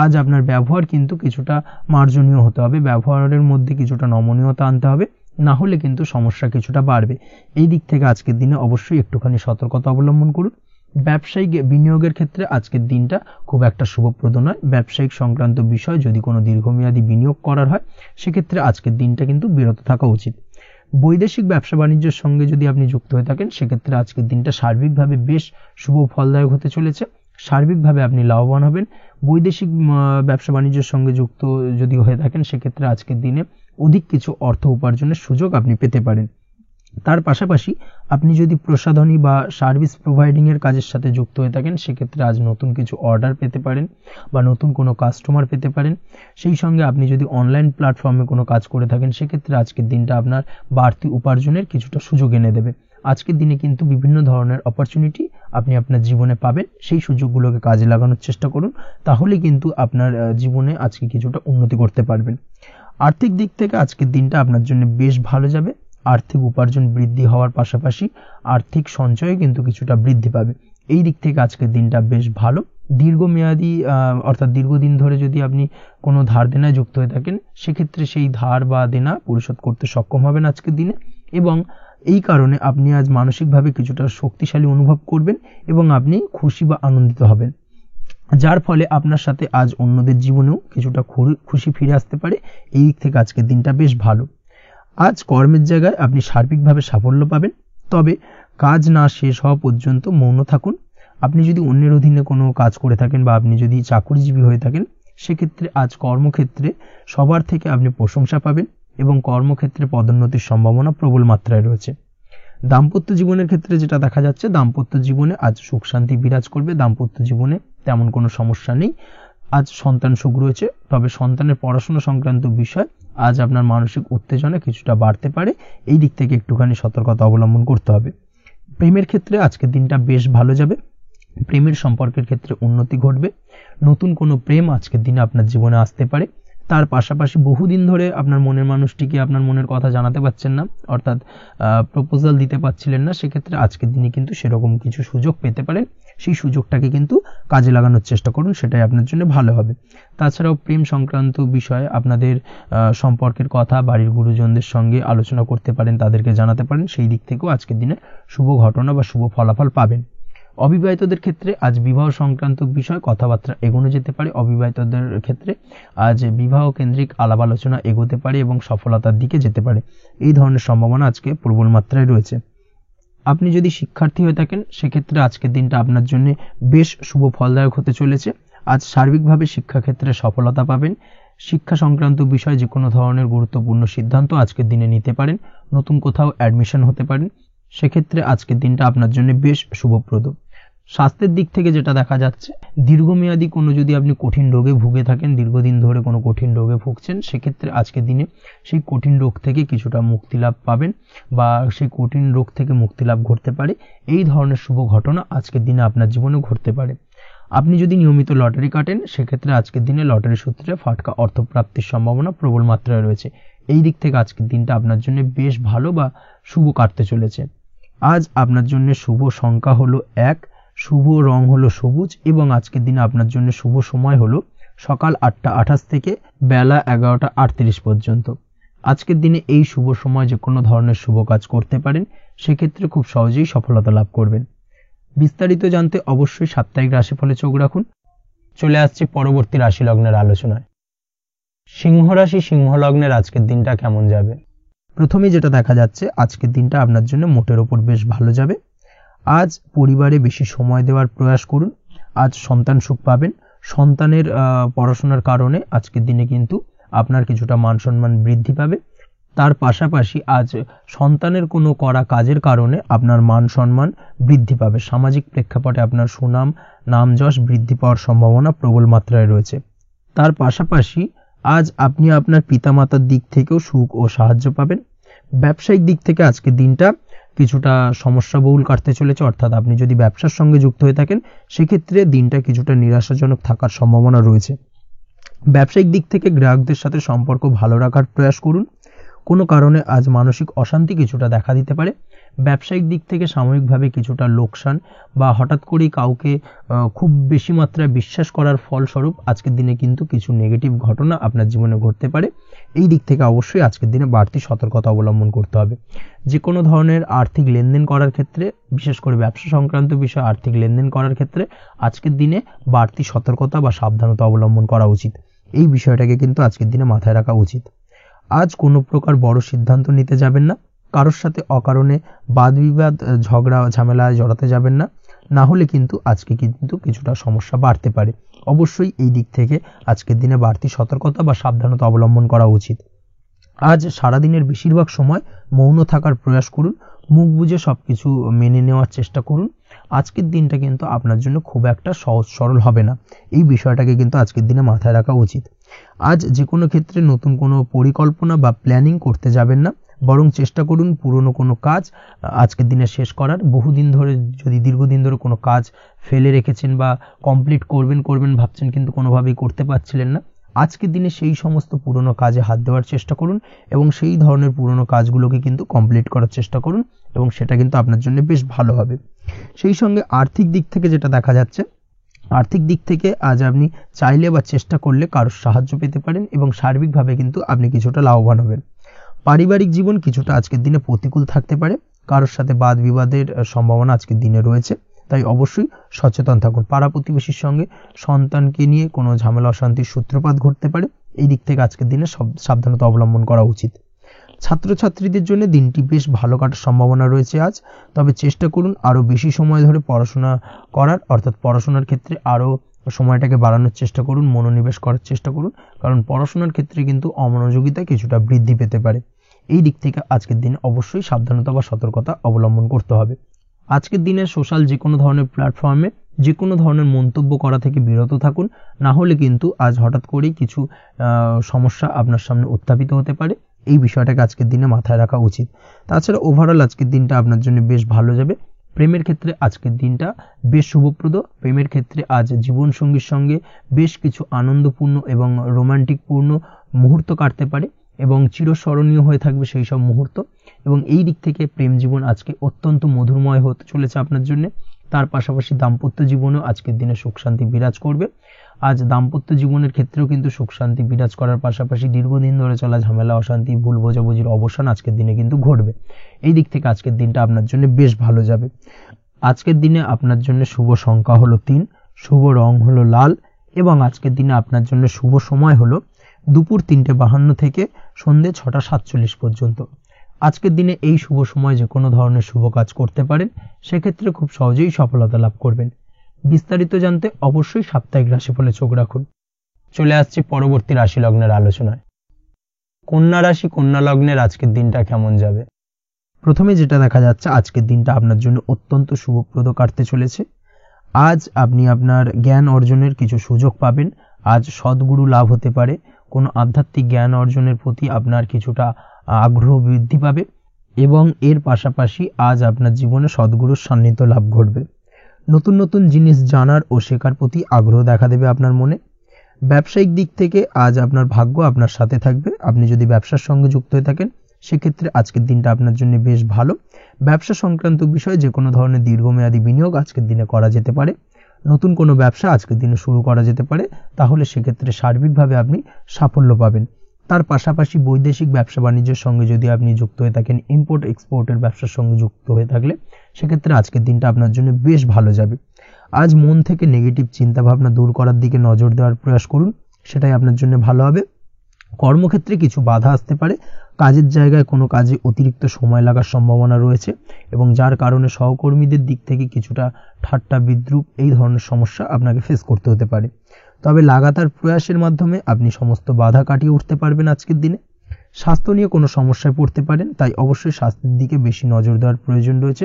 আজ আপনার ব্যবহার কিন্তু কিছুটা মার্জনীয় হতে হবে, ব্যবহারের মধ্যে কিছুটা নমনীয়তা আনতে হবে, না হলে কিন্তু সমস্যা কিছুটা বাড়বে। এই দিক থেকে আজকের দিনে অবশ্যই একটুখানি সতর্কতা অবলম্বন করুন। ব্যবসায়িক বিনিয়োগের ক্ষেত্রে আজকের দিনটা খুব একটা শুভপ্রদ নয়। ব্যবসায়িক সংক্রান্ত বিষয় যদি কোনো দীর্ঘমেয়াদী বিনিয়োগ করার হয়, সেক্ষেত্রে আজকের দিনটা কিন্তু বিরত থাকা উচিত। বৈদেশিক ব্যবসা বাণিজ্যের সঙ্গে যদি আপনি যুক্ত হয়ে থাকেন, সেক্ষেত্রে আজকের দিনটা সার্বিকভাবে বেশ শুভ ফলদায়ক হতে চলেছে। সার্বিকভাবে আপনি লাভবান হবেন। বৈদেশিক ব্যবসা বাণিজ্যের সঙ্গে যুক্ত যদি হয়ে থাকেন, সেক্ষেত্রে আজকের দিনে অধিক কিছু অর্থ উপার্জনের সুযোগ আপনি পেতে পারেন। তার পাশাপাশি আপনি যদি প্রসাধনী বা সার্ভিস প্রোভাইডিংয়ের কাজের সাথে যুক্ত হয়ে থাকেন, সেক্ষেত্রে আজ নতুন কিছু অর্ডার পেতে পারেন বা নতুন কোনো কাস্টমার পেতে পারেন। সেই সঙ্গে আপনি যদি অনলাইন প্ল্যাটফর্মে কোনো কাজ করে থাকেন, সেক্ষেত্রে আজকের দিনটা আপনার বাড়তি উপার্জনের কিছুটা সুযোগ এনে দেবে। আজকের দিনে কিন্তু বিভিন্ন ধরনের অপরচুনিটি আপনি আপনার জীবনে পাবেন, সেই সুযোগগুলোকে কাজে লাগানোর চেষ্টা করুন, তাহলে কিন্তু আপনার জীবনে আজকে কিছুটা উন্নতি করতে পারবেন। আর্থিক দিক থেকে আজকের দিনটা আপনার জন্য বেশ ভালো যাবে। আর্থিক উপার্জন বৃদ্ধি হওয়ার পাশাপাশি আর্থিক সঞ্চয় কিন্তু কিছুটা বৃদ্ধি পাবে। এই দিক থেকে আজকের দিনটা বেশ ভালো। দীর্ঘমেয়াদী অর্থাৎ দীর্ঘদিন ধরে যদি আপনি কোনো ধার দেনায় যুক্ত হয়ে থাকেন, সেক্ষেত্রে সেই ধার বা দেনা পরিশোধ করতে সক্ষম হবেন আজকের দিনে, এবং এই কারণে আপনি আজ মানসিকভাবে কিছুটা শক্তিশালী অনুভব করবেন এবং আপনি খুশি বা আনন্দিত হবেন, যার ফলে আপনার সাথে আজ অন্যদের জীবনেও কিছুটা খুশি ফিরে আসতে পারে। এই দিক থেকে আজকের দিনটা বেশ ভালো। আজ কর্মের জায়গায় আপনি সার্বিকভাবে সাফল্য পাবেন, তবে কাজ না শেষ হওয়া পর্যন্ত মৌন থাকুন। আপনি যদি অন্যের অধীনে কোনো কাজ করে থাকেন বা আপনি যদি চাকুরিজীবী হয়ে থাকেন, সেক্ষেত্রে আজ কর্মক্ষেত্রে সবার থেকে আপনি প্রশংসা পাবেন এবং কর্মক্ষেত্রে পদোন্নতির সম্ভাবনা প্রবল মাত্রায় রয়েছে। দাম্পত্য জীবনের ক্ষেত্রে যেটা দেখা যাচ্ছে, দাম্পত্য জীবনে আজ সুখ শান্তি বিরাজ করবে। দাম্পত্য জীবনে তেমন কোনো সমস্যা নেই। আজ সন্তান সুখ রয়েছে, তবে সন্তানের পড়াশোনা সংক্রান্ত বিষয় আজ আপনার মানসিক উত্তেজনা কিছুটা বাড়তে পারে। এই দিক থেকে একটুখানি সতর্কতা অবলম্বন করতে হবে। প্রেমের ক্ষেত্রে আজকের দিনটা বেশ ভালো যাবে। প্রেমের সম্পর্কের ক্ষেত্রে উন্নতি ঘটবে। নতুন কোনো প্রেম আজকের দিনে আপনার জীবনে আসতে পারে। তার পাশাপাশি বহুদিন ধরে আপনার মনের মানুষটিকে আপনার মনের কথা জানাতে পারছেন না, অর্থাৎ প্রপোজাল দিতে পারছিলেন না, সেক্ষেত্রে আজকের দিনে কিন্তু সেরকম কিছু সুযোগ পেতে পারেন। সেই সুযোগটাকে কিন্তু কাজে লাগানোর চেষ্টা করুন, সেটাই আপনার জন্য ভালো হবে। তাছাড়াও প্রেম সংক্রান্ত বিষয়ে আপনাদের সম্পর্কের কথা বাড়ির গুরুজনদের সঙ্গে আলোচনা করতে পারেন, তাদেরকে জানাতে পারেন। সেই দিক থেকেও আজকের দিনে শুভ ঘটনা বা শুভ ফলাফল পাবেন। অবিবাহিতদের ক্ষেত্রে আজ বিবাহ সংক্রান্ত বিষয় কথাবার্তা এগোনো যেতে পারে। অবিবাহিতদের ক্ষেত্রে আজ বিবাহ কেন্দ্রিক আলাপ আলোচনা এগোতে পারে এবং সফলতার দিকে যেতে পারে। এই ধরনের সম্ভাবনা আজকে প্রবল মাত্রায় রয়েছে। আপনি যদি শিক্ষার্থী হয়ে থাকেন, সেক্ষেত্রে আজকের দিনটা আপনার জন্য বেশ শুভ ফলদায়ক হতে চলেছে। আজ সার্বিকভাবে শিক্ষাক্ষেত্রে সফলতা পাবেন। শিক্ষা সংক্রান্ত বিষয়ে যে কোনো ধরনের গুরুত্বপূর্ণ সিদ্ধান্ত আজকের দিনে নিতে পারেন। নতুন কোথাও অ্যাডমিশন হতে পারেন, সেক্ষেত্রে আজকের দিনটা আপনার জন্য বেশ শুভপ্রদ। স্বাস্থ্যের দিক থেকে যেটা দেখা যাচ্ছে, দীর্ঘমেয়াদী কোনো যদি আপনি কঠিন রোগে ভুগে থাকেন, দীর্ঘদিন ধরে কোনো কঠিন রোগে ভুগছেন, সেক্ষেত্রে আজকের দিনে সেই কঠিন রোগ থেকে কিছুটা মুক্তি লাভ পাবেন বা সেই কঠিন রোগ থেকে মুক্তি লাভ ঘটতে পারে। এই ধরনের শুভ ঘটনা আজকের দিনে আপনার জীবনে ঘটতে পারে। আপনি যদি নিয়মিত লটারি কাটেন, সেক্ষেত্রে আজকের দিনে লটারি সূত্রে ফাটকা অর্থপ্রাপ্তির সম্ভাবনা প্রবল মাত্রায় রয়েছে। এই দিক থেকে আজকের দিনটা আপনার জন্য বেশ ভালো বা শুভ কাটতে চলেছে। আজ আপনার জন্য শুভ সংখ্যা হলো 1, শুভ রং হলো সবুজ এবং আজকের দিনে আপনার জন্য শুভ সময় হলো সকাল 8:28 থেকে বেলা 11:38 পর্যন্ত। আজকের দিনে এই শুভ সময় যে কোনো ধরনের শুভ কাজ করতে পারেন, সেক্ষেত্রে খুব সহজেই সফলতা লাভ করবেন। বিস্তারিত জানতে অবশ্যই সাপ্তাহিক রাশিফলে চোখ রাখুন। চলে আসছে পরবর্তী রাশি লগ্নের আলোচনায়। সিংহ রাশি, সিংহ লগ্নের আজকের দিনটা কেমন যাবে? প্রথমেই যেটা দেখা যাচ্ছে, আজকের দিনটা আপনার জন্য মোটের ওপর বেশ ভালো যাবে। আজ পরিবারে বেশি সময় দেওয়ার প্রয়াস করুন। আজ সন্তান সুখ পাবেন। সন্তানের পড়াশোনার কারণে আজকের দিনে কিন্তু আপনার কিছুটা মান সম্মান বৃদ্ধি পাবে। তার পাশাপাশি আজ সন্তানের কোনো করা কাজের কারণে আপনার মান সম্মান বৃদ্ধি পাবে। সামাজিক প্রেক্ষাপটে আপনার সুনাম নাম যশ বৃদ্ধি পাওয়ার সম্ভাবনা প্রবল মাত্রায় রয়েছে। তার পাশাপাশি আজ আপনি আপনার পিতামাতার দিক থেকেও সুখ ও সাহায্য পাবেন। ব্যবসায়িক দিক থেকে আজকের দিনটা কিছুটা সমস্যাবহুল কাটতে চলেছে, অর্থাৎ আপনি যদি ব্যবসার সঙ্গে যুক্ত হয়ে থাকেন, সেক্ষেত্রে দিনটা কিছুটা নিরাশাজনক থাকার সম্ভাবনা রয়েছে। ব্যবসায়িক দিক থেকে গ্রাহকদের সাথে সম্পর্ক ভালো রাখার প্রয়াস করুন। কোনো কারণে আজ মানসিক অশান্তি কিছুটা দেখা দিতে পারে। ব্যবসায়িক দিক থেকে সাময়িকভাবে কিছুটা লোকসান বা হঠাৎ করেই কাউকে খুব বেশি মাত্রায় বিশ্বাস করার ফলস্বরূপ আজকের দিনে কিন্তু কিছু নেগেটিভ ঘটনা আপনার জীবনে ঘটতে পারে। এই দিক থেকে অবশ্যই আজকের দিনে বাড়তি সতর্কতা অবলম্বন করতে হবে। যে কোনো ধরনের আর্থিক লেনদেন করার ক্ষেত্রে, বিশেষ করে ব্যবসা সংক্রান্ত বিষয়ে আর্থিক লেনদেন করার ক্ষেত্রে আজকের দিনে বাড়তি সতর্কতা বা সাবধানতা অবলম্বন করা উচিত। এই বিষয়টাকে কিন্তু আজকের দিনে মাথায় রাখা উচিত। আজ কোনো প্রকার বড় সিদ্ধান্ত নিতে যাবেন না। কারোর সাথে অকারণে বাদ বিবাদ ঝগড়া ঝামেলায় জড়াতে যাবেন না, না হলে কিন্তু আজকে কিন্তু কিছুটা সমস্যা বাড়তে পারে। অবশ্যই এই দিক থেকে আজকের দিনে বাড়তি সতর্কতা বা সাবধানতা অবলম্বন করা উচিত। আজ সারাদিনের বেশিরভাগ সময় মৌন থাকার প্রয়াস করুন, মুখ বুজে সবকিছু মেনে নেওয়ার চেষ্টা করুন। আজকের দিনটা কিন্তু আপনার জন্য খুব একটা সহজ সরল হবে না, এই বিষয়টাকে কিন্তু আজকের দিনে মাথায় রাখা উচিত। আজ যে কোনো ক্ষেত্রে নতুন কোনো পরিকল্পনা বা প্ল্যানিং করতে যাবেন না, বরং চেষ্টা করুন পুরনো কোনো কাজ আজকের দিনে শেষ করার। বহুদিন ধরে যদি দীর্ঘদিন ধরে কোনো কাজ ফেলে রেখেছেন বা কমপ্লিট করবেন ভাবছেন কিন্তু কোনোভাবেই করতে পারছিলেন না, আজকের দিনে সেই সমস্ত পুরনো কাজে হাত দেওয়ার চেষ্টা করুন এবং সেই ধরনের পুরনো কাজগুলোকে কিন্তু কমপ্লিট করার চেষ্টা করুন এবং সেটা কিন্তু আপনার জন্য বেশ ভালো হবে। সেই সঙ্গে আর্থিক দিক থেকে যেটা দেখা যাচ্ছে, আর্থিক দিক থেকে আজ আপনি চাইলে বা চেষ্টা করলে কারোর সাহায্য পেতে পারেন এবং সার্বিকভাবে কিন্তু আপনি কিছুটা লাভবান হবেন। পারিবারিক জীবন কিছুটা আজকের দিনে প্রতিকূল থাকতে পারে, কারোর সাথে বাদ বিবাদের সম্ভাবনা আজকের দিনে রয়েছে, তাই অবশ্যই সচেতন থাকুন। পাড়া প্রতিবেশীর সঙ্গে সন্তানকে নিয়ে কোনো ঝামেলা অশান্তির সূত্রপাত ঘটতে পারে, এই দিক থেকে আজকের দিনে সাবধানতা অবলম্বন করা উচিত। ছাত্রছাত্রীদের জন্য দিনটি বেশ ভালো কাটার সম্ভাবনা রয়েছে আজ, তবে চেষ্টা করুন আরও বেশি সময় ধরে পড়াশোনা করার, অর্থাৎ পড়াশোনার ক্ষেত্রে আরও সময়টাকে বাড়ানোর চেষ্টা করুন, মনোনিবেশ করার চেষ্টা করুন, কারণ পড়াশোনার ক্ষেত্রে কিন্তু অমনোযোগিতা কিছুটা বৃদ্ধি পেতে পারে। এই দিক থেকে আজকের দিনে অবশ্যই সাবধানতা বা সতর্কতা অবলম্বন করতে হবে। আজকের দিনে সোশ্যাল যে কোনো ধরনের প্ল্যাটফর্মে যে কোনো ধরনের মন্তব্য করা থেকে বিরত থাকুন, না হলে কিন্তু আজ হঠাৎ করেই কিছু সমস্যা আপনার সামনে উত্থাপিত হতে পারে, এই বিষয়টাকে আজকের দিনে মাথায় রাখা উচিত। তাছাড়া ওভারঅল আজকের দিনটা আপনার জন্য বেশ ভালো যাবে। প্রেমের ক্ষেত্রে আজকের দিনটা বেশ শুভপ্রদ। প্রেমের ক্ষেত্রে আজ জীবনসঙ্গীর সঙ্গে বেশ কিছু আনন্দপূর্ণ এবং রোমান্টিকপূর্ণ মুহূর্ত কাটতে পারে এবং চিরস্মরণীয় হয়ে থাকবে সেই সব মুহূর্ত, এবং এই দিক থেকে প্রেম জীবন আজকে অত্যন্ত মধুরময় হতে চলেছে আপনার জন্য। তার পাশাপাশি দাম্পত্য জীবনেও আজকের দিনে সুখ শান্তি বিরাজ করবে। আজ দাম্পত্য জীবনের ক্ষেত্রেও কিন্তু সুখ শান্তি বিরাজ করার পাশাপাশি দীর্ঘদিন ধরে চলা ঝামেলা অশান্তি ভুল বোঝাবুঝির অবসান আজকের দিনে কিন্তু ঘটবে। এই দিক থেকে আজকের দিনটা আপনার জন্য বেশ ভালো যাবে। আজকের দিনে আপনার জন্য শুভ সংখ্যা হলো 3, শুভ রং হলো লাল এবং আজকের দিনে আপনার জন্য শুভ সময় হলো দুপুর 3:52 থেকে সন্ধ্যে 6:47 পর্যন্ত। আজকের দিনে এই শুভ সময় যে কোনো ধরনের শুভ কাজ করতে পারেন, সেক্ষেত্রে খুব সহজেই সফলতা লাভ করবেন। বিস্তারিত জানতে অবশ্যই সাপ্তাহিক রাশিফলে চোখ রাখুন। চলে আসছি পরবর্তী রাশি লগ্নের আলোচনায়। কন্যা রাশি, কন্যা লগ্নের আজকের দিনটা কেমন যাবে? প্রথমে যেটা দেখা যাচ্ছে, আজকের দিনটা আপনার জন্য অত্যন্ত শুভপ্রদ কাটতে চলেছে। আজ আপনি আপনার জ্ঞান অর্জনের কিছু সুযোগ পাবেন। আজ সদ্গুরু লাভ হতে পারে, কোনো আধ্যাত্মিক জ্ঞান অর্জনের প্রতি আপনার কিছুটা আগ্রহ বৃদ্ধি পাবে এবং এর পাশাপাশি আজ আপনার জীবনে সদ্গুরুর সান্নিধ্য লাভ ঘটবে। নতুন নতুন জিনিস জানার ও শেখার প্রতি আগ্রহ দেখা দেবে আপনার মনে। ব্যবসায়িক দিক থেকে আজ আপনার ভাগ্য আপনার সাথে থাকবে। আপনি যদি ব্যবসার সঙ্গে যুক্ত হয়ে থাকেন, সেক্ষেত্রে আজকের দিনটা আপনার জন্য বেশ ভালো। ব্যবসা সংক্রান্ত বিষয়ে যে কোনো ধরনের দীর্ঘমেয়াদী বিনিয়োগ আজকের দিনে করা যেতে পারে। নতুন কোনো ব্যবসা আজকের দিনে শুরু করা যেতে পারে, তাহলে সেক্ষেত্রে সার্বিকভাবে আপনি সাফল্য পাবেন। তার পাশাপাশি বৈদেশিক ব্যবসা বাণিজ্যের সঙ্গে যদি আপনি যুক্ত হয়ে থাকেন, ইম্পোর্ট এক্সপোর্টের ব্যবসার সঙ্গে যুক্ত হয়ে থাকলে, সেক্ষেত্রে আজকের দিনটা আপনার জন্য বেশ ভালো যাবে। আজ মন থেকে নেগেটিভ চিন্তাভাবনা দূর করার দিকে নজর দেওয়ার প্রয়াস করুন, সেটাই আপনার জন্য ভালো হবে। কর্মক্ষেত্রে কিছু বাধা আসতে পারে, কাজের জায়গায় কোনো কাজে অতিরিক্ত সময় লাগার সম্ভাবনা রয়েছে এবং যার কারণে সহকর্মীদের দিক থেকে কিছুটা ঠাট্টা বিদ্রূপ এই ধরনের সমস্যা আপনাকে ফেস করতে হতে পারে। তবে লাগাতার প্রয়াসের মাধ্যমে আপনি সমস্ত বাধা কাটিয়ে উঠতে পারবেন আজকের দিনে। স্বাস্থ্য নিয়ে কোনো সমস্যায় পড়তে পারেন, তাই অবশ্যই স্বাস্থ্যের দিকে বেশি নজর দেওয়ার প্রয়োজন রয়েছে।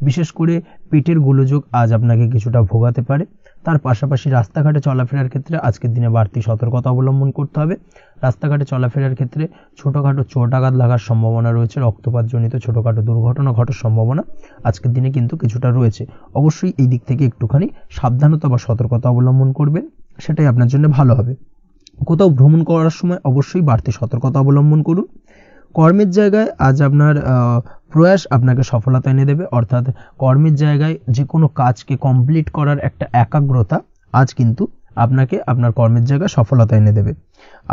বিশেষ করে পেটের গোলযোগ আজ আপনাকে কিছুটা ভোগাতে পারে। তার পাশাপাশি রাস্তাঘাটে চলাফেরার ক্ষেত্রে আজকের দিনে বাড়তি সতর্কতা অবলম্বন করতে হবে। রাস্তাঘাটে চলাফেরার ক্ষেত্রে ছোটোখাটো চোট আঘাত লাগার সম্ভাবনা রয়েছে, রক্তপাতজনিত ছোটোখাটো দুর্ঘটনা ঘটার সম্ভাবনা আজকের দিনে কিন্তু কিছুটা রয়েছে। অবশ্যই এই দিক থেকে একটুখানি সাবধানতা বা সতর্কতা অবলম্বন করবেন, সেটাই আপনার জন্য ভালো হবে। কোথাও ভ্রমণ করার সময় অবশ্যই বাড়তি সতর্কতা অবলম্বন করুন। কর্মের জায়গায় আজ আপনার প্রয়াস আপনাকে সফলতা এনে দেবে, অর্থাৎ কর্মের জায়গায় যে কোনো কাজকে কমপ্লিট করার একটা একাগ্রতা আজ কিন্তু আপনাকে আপনার কর্মের জায়গায় সফলতা এনে দেবে।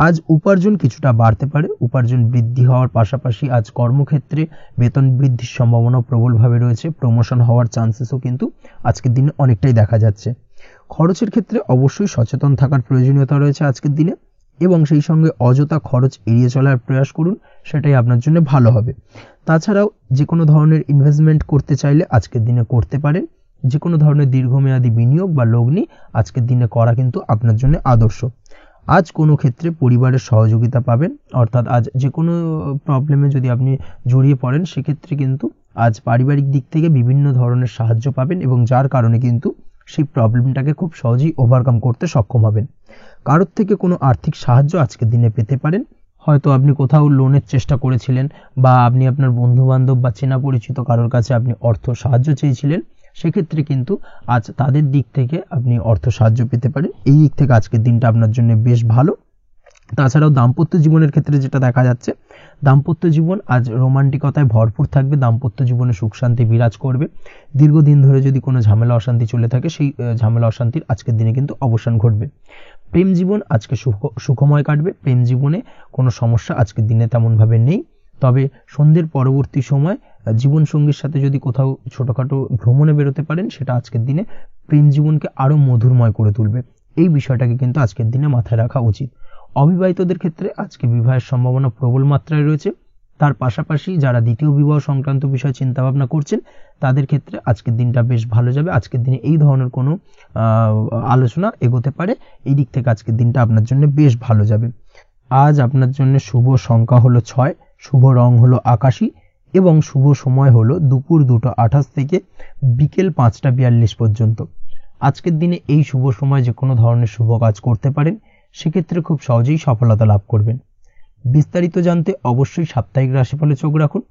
আজ উপার্জন কিছুটা বাড়তে পারে, উপার্জন বৃদ্ধি হওয়ার পাশাপাশি আজ কর্মক্ষেত্রে বেতন বৃদ্ধির সম্ভাবনা প্রবলভাবে রয়েছে। প্রমোশন হওয়ার চান্সেসও কিন্তু আজকের দিনে অনেকটাই দেখা যাচ্ছে। খরচের ক্ষেত্রে অবশ্যই সচেতন থাকার প্রয়োজনীয়তা রয়েছে আজকের দিনে এবং সেই সঙ্গে অযথা খরচ এড়িয়ে চলার প্রয়াস করুন, সেটাই আপনার জন্য ভালো হবে। তাছাড়াও যে কোনো ধরনের ইনভেস্টমেন্ট করতে চাইলে আজকের দিনে করতে পারেন। যে কোনো ধরনের দীর্ঘমেয়াদী বিনিয়োগ বা লগ্নি আজকের দিনে করা কিন্তু আপনার জন্য আদর্শ। আজ কোনো ক্ষেত্রে পরিবারের সহযোগিতা পাবেন, অর্থাৎ আজ যে কোনো প্রবলেমে যদি আপনি জড়িয়ে পড়েন সেক্ষেত্রে কিন্তু আজ পারিবারিক দিক থেকে বিভিন্ন ধরনের সাহায্য পাবেন এবং যার কারণে কিন্তু সেই প্রবলেমটাকে খুব সহজেই ওভারকাম করতে সক্ষম হবেন। কারোর থেকে কোনো আর্থিক সাহায্য আজকের দিনে পেতে পারেন। হয়তো আপনি কোথাও লোনের চেষ্টা করেছিলেন বা আপনি আপনার বন্ধু বান্ধব বা চেনা পরিচিত কারোর কাছে আপনি অর্থ সাহায্য চেয়েছিলেন, সেক্ষেত্রে কিন্তু আজ তাদের দিক থেকে আপনি অর্থ সাহায্য পেতে পারেন। এই দিক থেকে আজকের দিনটা আপনার জন্য বেশ ভালো। তাছাড়াও দাম্পত্য জীবনের ক্ষেত্রে যেটা দেখা যাচ্ছে, দাম্পত্য জীবন আজ রোমান্টিকতায় ভরপুর থাকবে, দাম্পত্য জীবনে সুখ শান্তি বিরাজ করবে। দীর্ঘদিন ধরে যদি কোনো ঝামেলা অশান্তি চলে থাকে সেই ঝামেলা অশান্তির আজকের দিনে কিন্তু অবসান ঘটবে। প্রেম জীবন আজকে সুখময় কাটবে, প্রেম জীবনে কোনো সমস্যা আজকের দিনে তেমনভাবে নেই। তবে সন্ধ্যের পরবর্তী সময় জীবন সঙ্গীর সাথে যদি কোথাও ছোটখাটো ভ্রমণে বেরোতে পারেন, সেটা আজকের দিনে প্রেম জীবনকে আরো মধুরময় করে তুলবে। এই বিষয়টাকে কিন্তু আজকের দিনে মাথায় রাখা উচিত। অবিবাহিতদের ক্ষেত্রে আজকে বিবাহের সম্ভাবনা প্রবল মাত্রায় রয়েছে। তার পাশাপাশি যারা দ্বিতীয় বিবাহ সংক্রান্ত বিষয় চিন্তা ভাবনা করছেন তাদের ক্ষেত্রে আজকের দিনটা বেশ ভালো যাবে। আজকের দিনে এই ধরনের কোনো আলোচনা এগোতে পারে, এই দিক থেকে আজকের দিনটা আপনার জন্য বেশ ভালো যাবে। আজ আপনার জন্য শুভ সংখ্যা হলো 6, শুভ রং হলো আকাশী এবং শুভ সময় হলো দুপুর 2:28 থেকে বিকেল 5:42 পর্যন্ত। আজকের দিনে এই শুভ সময় যে কোনো ধরনের শুভ কাজ করতে পারেন, সেক্ষেত্রে খুব সহজেই সফলতা লাভ করবেন। বিস্তারিত জানতে অবশ্যই সাপ্তাহিক রাশিফলে চোখ রাখুন।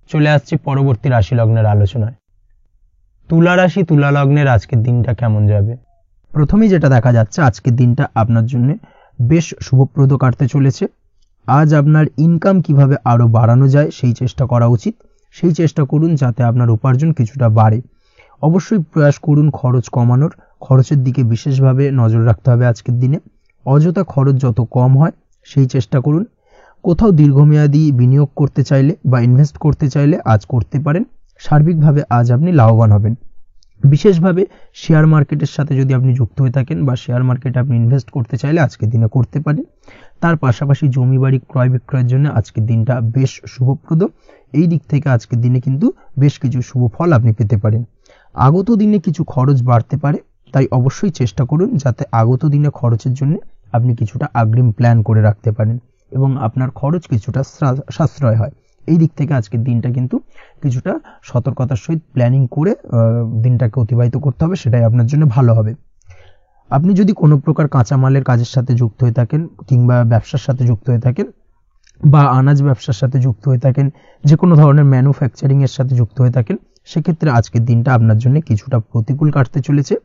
চলে আসছে পরবর্তী রাশি লগ্নের আলোচনায়। তুলা রাশি, তুলা লগ্নের আজকের দিনটা কেমন যাবে? প্রথমেই যেটা দেখা যাচ্ছে, আজকের দিনটা আপনার জন্য বেশ শুভপ্রদ কাটতে চলেছে। আজ আপনার ইনকাম কিভাবে আরো বাড়ানো যায় সেই চেষ্টা করা উচিত। সেই চেষ্টা করুন যাতে আপনার উপার্জন কিছুটা বাড়ে। অবশ্যই প্রয়াস করুন খরচ কমানোর, খরচের দিকে বিশেষভাবে নজর রাখতে হবে আজকের দিনে। অযথা খরচ যত কম হয় সেই চেষ্টা করুন। কোথাও দীর্ঘমেয়াদী বিনিয়োগ করতে চাইলে বা ইনভেস্ট করতে চাইলে আজ করতে পারেন। সার্বিকভাবে আজ আপনি লাভবান হবেন। বিশেষভাবে শেয়ার মার্কেটের সাথে যদি আপনি যুক্ত হয়ে থাকেন বা শেয়ার মার্কেটে আপনি ইনভেস্ট করতে চাইলে আজকের দিনে করতে পারেন। তার পাশাপাশি জমি বাড়ি ক্রয় বিক্রয়ের জন্য আজকের দিনটা বেশ শুভপ্রদ। এই দিক থেকে আজকের দিনে কিন্তু বেশ কিছু শুভ ফল আপনি পেতে পারেন। আগত দিনে কিছু খরচ বাড়তে পারে, তাই অবশ্যই চেষ্টা করুন যাতে আগত দিনে খরচের জন্য আপনি কিছুটা অগ্রিম প্ল্যান করে রাখতে পারেন এবং আপনার খরচ কিছুটা সাশ্রয় হয়। এই দিক থেকে আজকের দিনটা কিন্তু কিছুটা সতর্কতার সহিত প্ল্যানিং করে দিনটাকে অতিবাহিত করতে হবে, সেটাই আপনার জন্য ভালো হবে। আপনি যদি কোনো প্রকার কাঁচামালের কাজের সাথে যুক্ত হয়ে থাকেন কিংবা ব্যবসার সাথে যুক্ত হয়ে থাকেন বা আনাজ ব্যবসার সাথে যুক্ত হয়ে থাকেন, যে কোনো ধরনের ম্যানুফ্যাকচারিং এর সাথে যুক্ত হয়ে থাকেন, সেক্ষেত্রে আজকের দিনটা আপনার জন্য কিছুটা প্রতিকূল কাটতে চলেছে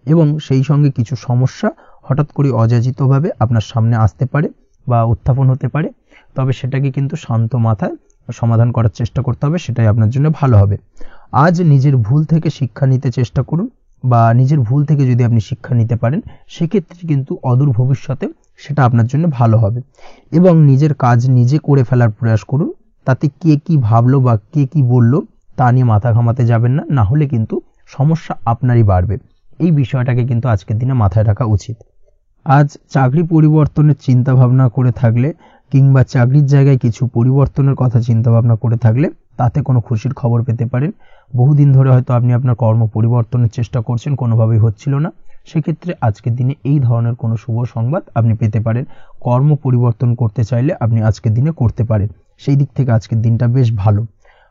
এবং সেই সঙ্গে কিছু সমস্যা হঠাৎ করে অযাচিতভাবে আপনার সামনে আসতে পারে বা উত্থাপন হতে পারে। তবে সেটাকে কিন্তু শান্ত মাথায় সমাধান করার চেষ্টা করতে হবে, সেটাই আপনার জন্য ভালো হবে। আজ নিজের ভুল থেকে শিক্ষা নিতে চেষ্টা করুন বা নিজের ভুল থেকে যদি আপনি শিক্ষা নিতে পারেন, সেক্ষেত্রে কিন্তু অদূর ভবিষ্যতে সেটা আপনার জন্য ভালো হবে এবং নিজের কাজ নিজে করে ফেলার প্রয়াস করুন। তাতে কে কি ভাবলো বা কে কি বললো তা নিয়ে মাথা ঘামাতে যাবেন না, না হলে কিন্তু সমস্যা আপনারই বাড়বে। এই বিষয়টাকে কিন্তু আজকের দিনে মাথায় রাখা উচিত। আজ চাকরি পরিবর্তনের চিন্তা ভাবনা করে থাকলে কিংবা চাকরির জায়গায় কিছু পরিবর্তনের কথা চিন্তা ভাবনা করে থাকলে তাতে কোনো খুশির খবর পেতে পারেন। বহুদিন ধরে হয়তো আপনি আপনার কর্ম পরিবর্তনের চেষ্টা করছেন, কোনোভাবেই হচ্ছিল না, সেক্ষেত্রে আজকের দিনে এই ধরনের কোনো শুভ সংবাদ আপনি পেতে পারেন। কর্ম পরিবর্তন করতে চাইলে আপনি আজকের দিনে করতে পারেন, সেই দিক থেকে আজকের দিনটা বেশ ভালো।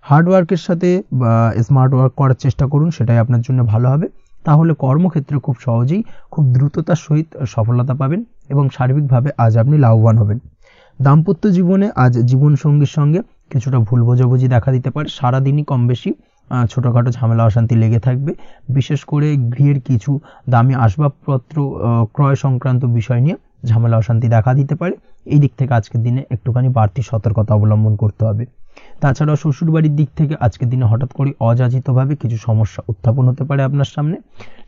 হার্ডওয়ার্কের সাথে বা স্মার্ট ওয়ার্ক করার চেষ্টা করুন, সেটাই আপনার জন্য ভালো হবে। তাহলে কর্মক্ষেত্রে খুব সহজেই খুব দ্রুততার সহিত সফলতা পাবেন এবং সার্বিকভাবে আজ আপনি লাভবান হবেন। দাম্পত্য জীবনে আজ জীবন সঙ্গীর সঙ্গে কিছুটা ভুল বোঝাবুঝি দেখা দিতে পারে। সারাদিনই কম বেশি ছোটখাটো ঝামেলা অশান্তি লেগে থাকবে। বিশেষ করে গৃহের কিছু দামি আসবাবপত্র ক্রয় সংক্রান্ত বিষয় নিয়ে ঝামেলা অশান্তি দেখা দিতে পারে। এই দিক থেকে আজকের দিনে একটুখানি বাড়তি সতর্কতা অবলম্বন করতে হবে। তাছাড়াও শ্বশুরবাড়ির দিক থেকে আজকের দিনে হঠাৎ করে অযাচিতভাবে কিছু সমস্যা উত্থাপন হতে পারে আপনার সামনে,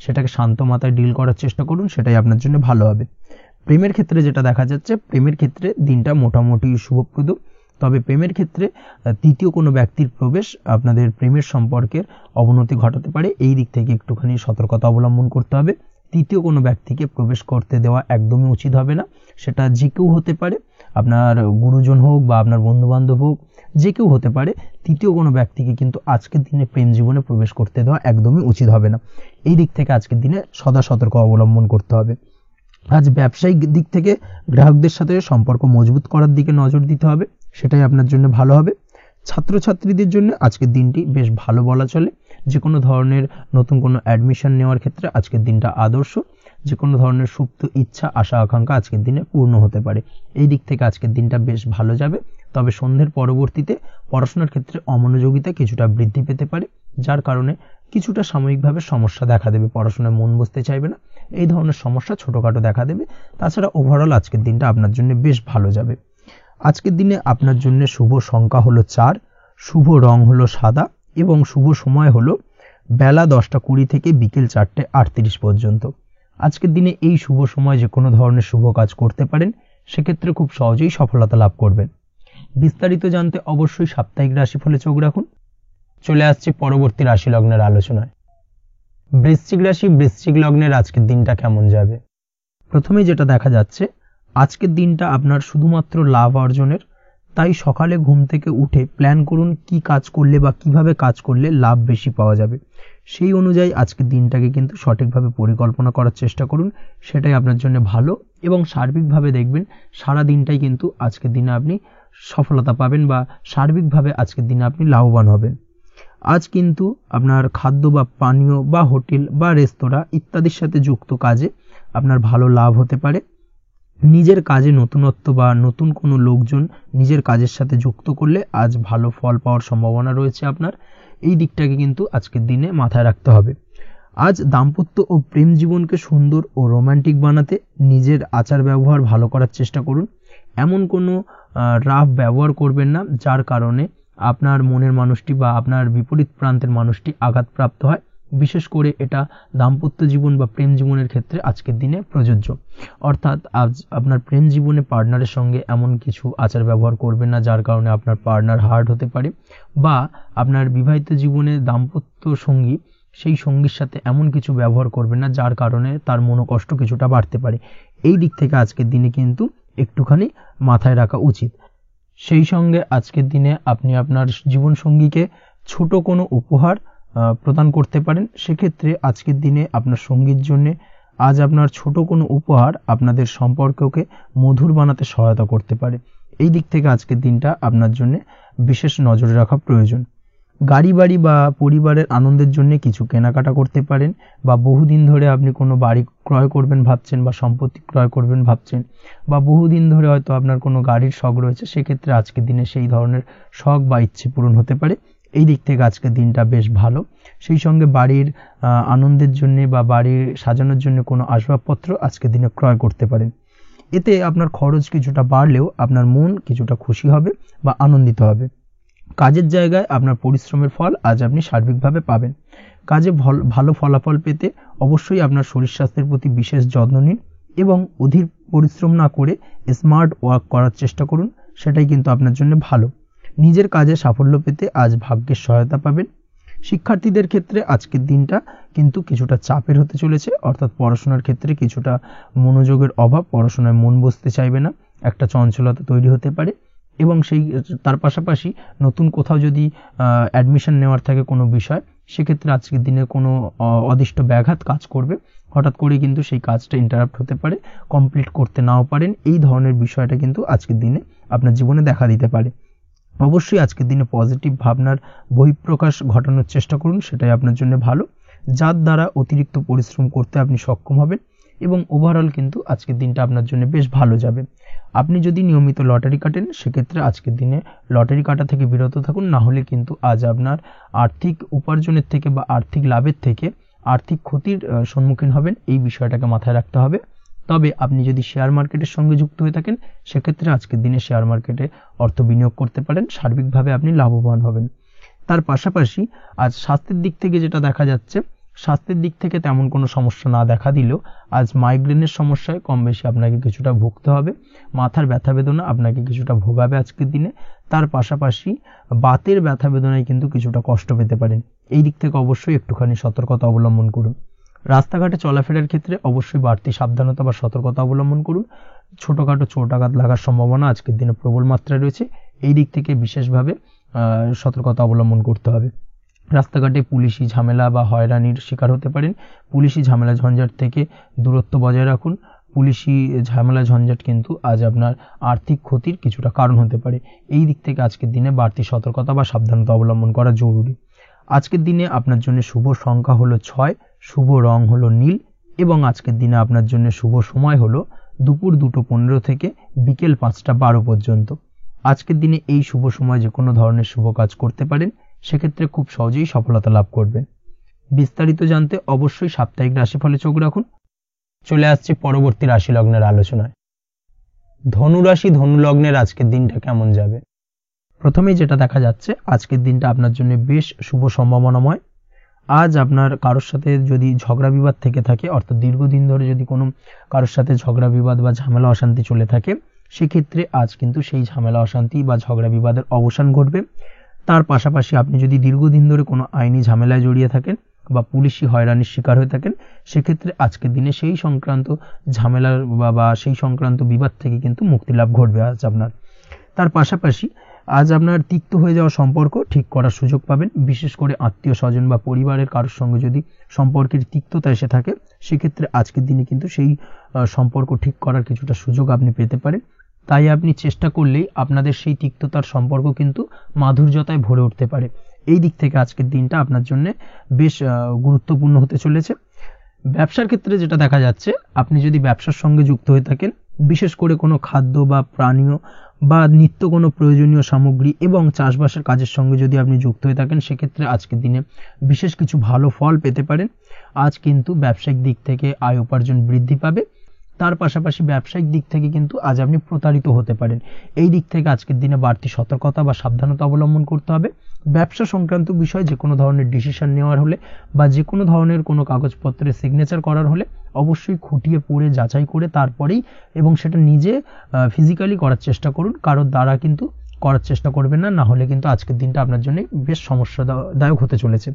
সেটাকে শান্ত মাথায় ডিল করার চেষ্টা করুন, সেটাই আপনার জন্য ভালো হবে। প্রেমের ক্ষেত্রে যেটা দেখা যাচ্ছে, প্রেমের ক্ষেত্রে দিনটা মোটামুটি শুভপ্রদ। তবে প্রেমের ক্ষেত্রে তৃতীয় কোনো ব্যক্তির প্রবেশ আপনাদের প্রেমের সম্পর্কের অবনতি ঘটাতে পারে। এই দিক থেকে একটুখানি সতর্কতা অবলম্বন করতে হবে। তৃতীয় কোনো ব্যক্তিকে প্রবেশ করতে দেওয়া একদমই উচিত হবে না। সেটা যে কেউ হতে পারে, আপনার গুরুজন হোক বা আপনার বন্ধু বান্ধব হোক, যে কেউ হতে পারে। তৃতীয় কোনো ব্যক্তিকে কিন্তু আজকের দিনে প্রেম জীবনে প্রবেশ করতে দেওয়া একদমই উচিত হবে না। এই দিক থেকে আজকের দিনে সদা সতর্ক অবলম্বন করতে হবে। আজ ব্যবসায়িক দিক থেকে গ্রাহকদের সাথে সম্পর্ক মজবুত করার দিকে নজর দিতে হবে, সেটাই আপনার জন্য ভালো হবে। ছাত্রছাত্রীদের জন্য আজকের দিনটি বেশ ভালো বলা চলে। যে কোনো ধরনের নতুন কোনো অ্যাডমিশন নেওয়ার ক্ষেত্রে আজকের দিনটা আদর্শ। যে কোনো ধরনের সুপ্ত ইচ্ছা, আশা, আকাঙ্ক্ষা আজকের দিনে পূর্ণ হতে পারে। এই দিক থেকে আজকের দিনটা বেশ ভালো যাবে। তবে সন্ধ্যের পরবর্তীতে পড়াশোনার ক্ষেত্রে অমনোযোগিতা কিছুটা বৃদ্ধি পেতে পারে, যার কারণে কিছুটা সাময়িকভাবে সমস্যা দেখা দেবে, পড়াশোনায় মন বসতে চাইবে না, এই ধরনের সমস্যা ছোটোখাটো দেখা দেবে। তাছাড়া ওভারঅল আজকের দিনটা আপনার জন্য বেশ ভালো যাবে। আজকের দিনে আপনার জন্য শুভ সংখ্যা হলো 4, শুভ রং হলো সাদা এবং শুভ সময় হলো বেলা 10:20 থেকে বিকেল 4:38 পর্যন্ত। আজকের দিনে এই শুভ সময় যে কোনো ধরনের শুভ কাজ করতে পারেন, সেক্ষেত্রে খুব সহজেই সফলতা লাভ করবেন। বিস্তারিত জানতে অবশ্যই সাপ্তাহিক রাশিফলে চোখ রাখুন। চলে আসছে পরবর্তী রাশি লগ্নের আলোচনায়। বৃশ্চিক রাশি, বৃশ্চিক লগ্নের আজকের দিনটা কেমন যাবে? প্রথমেই যেটা দেখা যাচ্ছে, আজকের দিনটা আপনার শুধুমাত্র লাভ অর্জনের। তাই সকালে ঘুম থেকে উঠে প্ল্যান করুন কি কাজ করলে বা কিভাবে কাজ করলে লাভ বেশি পাওয়া যাবে। সেই অনুযায়ী আজকের দিনটাকে কিন্তু সঠিকভাবে পরিকল্পনা করার চেষ্টা করুন, সেটাই আপনার জন্য ভালো। এবং সার্বিকভাবে দেখবেন সারা দিনটাই কিন্তু আজকের দিনে আপনি সফলতা পাবেন বা সার্বিকভাবে আজকের দিনে আপনি লাভবান হবেন। আজ কিন্তু আপনার খাদ্য বা পানীয় বা হোটেল বা রেস্তোরাঁ ইত্যাদির সাথে যুক্ত কাজে আপনার ভালো লাভ হতে পারে। নিজের কাজে নতুনত্ব বা নতুন কোনো লোকজন নিজের কাজের সাথে যুক্ত করলে আজ ভালো ফল পাওয়ার সম্ভাবনা রয়েছে আপনার। এই দিকটাকে কিন্তু আজকের দিনে মাথায় রাখতে হবে। আজ দাম্পত্য ও প্রেম জীবনকে সুন্দর ও রোমান্টিক বানাতে নিজের আচার ব্যবহার ভালো করার চেষ্টা করুন। এমন কোনো রাফ ব্যবহার করবেন না যার কারণে আপনার মনের মানুষটি বা আপনার বিপরীত প্রান্তের মানুষটি আঘাতপ্রাপ্ত হয়। বিশেষ করে এটা দাম্পত্য জীবন বা প্রেম জীবনের ক্ষেত্রে আজকের দিনে প্রযোজ্য। অর্থাৎ আজ আপনার প্রেম জীবনে পার্টনারের সঙ্গে এমন কিছু আচার ব্যবহার করবেন না যার কারণে আপনার পার্টনার হার্ট হতে পারে, বা আপনার বিবাহিত জীবনে দাম্পত্য সঙ্গী সেই সঙ্গীর সাথে এমন কিছু ব্যবহার করবেন না যার কারণে তার মনোকষ্ট কিছুটা বাড়তে পারে। এই দিক থেকে আজকের দিনে কিন্তু একটুখানি মাথায় রাখা উচিত। সেই সঙ্গে আজকের দিনে আপনি আপনার জীবনসঙ্গীকে ছোট কোনো উপহার প্রদান করতে পারেন। সেক্ষেত্রে আজকের দিনে আপনার সঙ্গীর জন্য আজ আপনার ছোট কোনো উপহার আপনাদের সম্পর্ককে মধুর বানাতে সহায়তা করতে পারে। এই দিক থেকে আজকের দিনটা আপনার জন্য বিশেষ নজরে রাখা প্রয়োজন। গাড়ি বাড়ি বা পরিবারের আনন্দের জন্য কিছু কেনাকাটা করতে পারেন, বা বহুদিন ধরে আপনি কোনো বাড়ি ক্রয় করবেন ভাবছেন বা সম্পত্তি ক্রয় করবেন ভাবছেন, বা বহুদিন ধরে হয়তো আপনার কোনো গাড়ির শখ রয়েছে, সেক্ষেত্রে আজকের দিনে সেই ধরনের শখ বা ইচ্ছে পূরণ হতে পারে। এই দিক থেকে আজকের দিনটা বেশ ভালো। সেই সঙ্গে বাড়ির আনন্দের জন্য বা বাড়ির সাজানোর জন্য কোনো আসবাবপত্র আজকের দিনে ক্রয় করতে পারেন। এতে আপনার খরচ কিছুটা বাড়লেও আপনার মন কিছুটা খুশি হবে বা আনন্দিত হবে। কাজের জায়গায় আপনার পরিশ্রমের ফল আজ আপনি সার্বিকভাবে পাবেন। কাজে ভালো ফলাফল পেতে অবশ্যই আপনার শরীর স্বাস্থ্যের প্রতি বিশেষ যত্ন নিন এবং অধীর পরিশ্রম না করে স্মার্ট ওয়ার্ক করার চেষ্টা করুন, সেটাই কিন্তু আপনার জন্য ভালো। নিজের কাজে সাফল্য পেতে আজ ভাগ্যের সহায়তা পাবেন। শিক্ষার্থীদের ক্ষেত্রে আজকের দিনটা কিন্তু কিছুটা চাপের হতে চলেছে, অর্থাৎ পড়াশোনার ক্ষেত্রে কিছুটা মনোযোগের অভাব, পড়াশোনায় মন বসতে চাইবে না, একটা চঞ্চলতা তৈরি হতে পারে। এবং তার পাশাপাশি নতুন কোথাও যদি অ্যাডমিশন নেওয়ার থাকে কোনো বিষয়, সেক্ষেত্রে আজকের দিনে কোনো অদিষ্ট ব্যাঘাত কাজ করবে, হঠাৎ করে কিন্তু সেই কাজটা ইন্টারাপ্ট হতে পারে, কমপ্লিট করতে নাও পারেন। এই ধরনের বিষয়টা কিন্তু আজকের দিনে আপনার জীবনে দেখা দিতে পারে। অবশ্যই আজকের দিনে পজিটিভ ভাবনার বহিঃপ্রকাশ ঘটানোর চেষ্টা করুন, সেটাই আপনার জন্য ভালো, যার দ্বারা অতিরিক্ত পরিশ্রম করতে আপনি সক্ষম হবেন এবং ওভারঅল কিন্তু আজকের দিনটা আপনার জন্য বেশ ভালো যাবে। আপনি যদি নিয়মিত লটারি কাটেন, সেক্ষেত্রে আজকের দিনে লটারি কাটা থেকে বিরত থাকুন, না হলে কিন্তু আজ আপনার আর্থিক উপার্জনের থেকে বা আর্থিক লাভের থেকে আর্থিক ক্ষতির সম্মুখীন হবেন। এই বিষয়টাকে মাথায় রাখতে হবে। তবে আপনি যদি শেয়ার মার্কেটের সঙ্গে যুক্ত হয়ে থাকেন, সেক্ষেত্রে আজকের দিনে শেয়ার মার্কেটে অর্থ বিনিয়োগ করতে পারেন, সার্বিকভাবে আপনি লাভবান হবেন। তার পাশাপাশি আজ স্বাস্থ্যের দিক থেকে যেটা দেখা যাচ্ছে, স্বাস্থ্যের দিক থেকে তেমন কোনো সমস্যা না দেখা দিলেও আজ মাইগ্রেনের সমস্যায় কম বেশি আপনাকে কিছুটা ভুগতে হবে। মাথার ব্যথা বেদনা আপনাকে কিছুটা ভোগাবে আজকের দিনে। তার পাশাপাশি বাতের ব্যথা বেদনায় কিন্তু কিছুটা কষ্ট পেতে পারেন। এই দিক থেকে অবশ্যই একটুখানি সতর্কতা অবলম্বন করুন। রাস্তাঘাটে চলাফেরার ক্ষেত্রে অবশ্যই বাড়তি সাবধানতা বা সতর্কতা অবলম্বন করুন। ছোটোখাটো চোট আঘাত লাগার সম্ভাবনা আজকের দিনে প্রবল মাত্রায় রয়েছে। এই দিক থেকে বিশেষভাবে সতর্কতা অবলম্বন করতে হবে। রাস্তাঘাটে পুলিশি ঝামেলা বা হয়রানির শিকার হতে পারেন। পুলিশি ঝামেলা ঝঞ্ঝাট থেকে দূরত্ব বজায় রাখুন। পুলিশি ঝামেলা ঝঞ্ঝাট কিন্তু আজ আপনার আর্থিক ক্ষতির কিছুটা কারণ হতে পারে। এই দিক থেকে আজকের দিনে বাড়তি সতর্কতা বা সাবধানতা অবলম্বন করা জরুরি। আজকের দিনে আপনার জন্য শুভ সংখ্যা হলো 6, শুভ রং হলো নীল এবং আজকের দিনে আপনার জন্য শুভ সময় হলো দুপুর 2:15 থেকে বিকেল 5:12 পর্যন্ত। আজকের দিনে এই শুভ সময় যে কোনো ধরনের শুভ কাজ করতে পারেন, সেক্ষেত্রে খুব সহজেই সফলতা লাভ করবেন। বিস্তারিত জানতে অবশ্যই সাপ্তাহিক রাশিফলে চোখ রাখুন। চলে আসছে পরবর্তী রাশি লগ্নের আলোচনায়। ধনু রাশি, ধনু লগ্নের আজকের দিনটা কেমন যাবে? প্রথমেই যেটা দেখা যাচ্ছে, আজকের দিনটা আপনার জন্য বেশ শুভ সম্ভাবনাময়। আজ আপনার কারোর সাথে যদি ঝগড়া বিবাদ থেকে থাকে, অর্থাৎ দীর্ঘদিন ধরে যদি কোনো কারোর সাথে ঝগড়া বিবাদ বা ঝামেলা অশান্তি চলে থাকে, সেক্ষেত্রে আজ কিন্তু সেই ঝামেলা অশান্তি বা ঝগড়া বিবাদের অবসান ঘটবে। তার পাশাপাশি আপনি যদি দীর্ঘদিন ধরে কোনো আইনি ঝামেলায় জড়িয়ে থাকেন বা পুলিশি হয়রানির শিকার হয়ে থাকেন, সেক্ষেত্রে আজকের দিনে সেই সংক্রান্ত ঝামেলার বা সেই সংক্রান্ত বিবাদ থেকে কিন্তু মুক্তি লাভ ঘটবে আজ আপনার। তার পাশাপাশি আজ আপনার তিক্ত হয়ে যাওয়া সম্পর্ক ঠিক করার সুযোগ পাবেন। বিশেষ করে আত্মীয় স্বজন বা পরিবারের কারোর সঙ্গে যদি সম্পর্কের তিক্ততা এসে থাকে, সেক্ষেত্রে আজকের দিনে কিন্তু সেই সম্পর্ক ঠিক করার কিছুটা সুযোগ আপনি পেতে পারেন। তাই আপনি চেষ্টা করলেই আপনাদের সেই তিক্ততার সম্পর্ক কিন্তু মাধুর্যতায় ভরে উঠতে পারে। এই দিক থেকে আজকের দিনটা আপনার জন্য বেশ গুরুত্বপূর্ণ হতে চলেছে। ব্যবসার ক্ষেত্রে যেটা দেখা যাচ্ছে, আপনি যদি ব্যবসার সঙ্গে যুক্ত হয়ে থাকেন, বিশেষ করে কোনো খাদ্য বা পানীয় বা নিত্য কোনো প্রয়োজনীয় সামগ্রী এবং চাষবাসের কাজের সঙ্গে যদি আপনি যুক্ত হয়ে থাকেন, সেক্ষেত্রে আজকের দিনে বিশেষ কিছু ভালো ফল পেতে পারেন। আজ কিন্তু ব্যবসায়িক দিক থেকে আয় উপার্জন বৃদ্ধি পাবে। তার পাশাপাশি ব্যবসায়িক দিক থেকে কিন্তু আজ আপনি প্রতারিত হতে পারেন। এই দিক থেকে আজকের দিনে বাড়তি সতর্কতা বা সাবধানতা অবলম্বন করতে হবে। ব্যবসা সংক্রান্ত বিষয়ে যে কোনো ধরনের ডিসিশন নেওয়ার হলে বা যে কোনো ধরনের কোনো কাগজপত্রে সিগনেচার করার হলে অবশ্যই খুঁটিয়ে পড়ে যাচাই করে তারপরেই, এবং সেটা নিজে ফিজিক্যালি করার চেষ্টা করুন, কারোর দ্বারা কিন্তু করার চেষ্টা করবেন না, না হলে কিন্তু আজকের দিনটা আপনার জন্য বেশ সমস্যাদায়ক হতে চলেছে।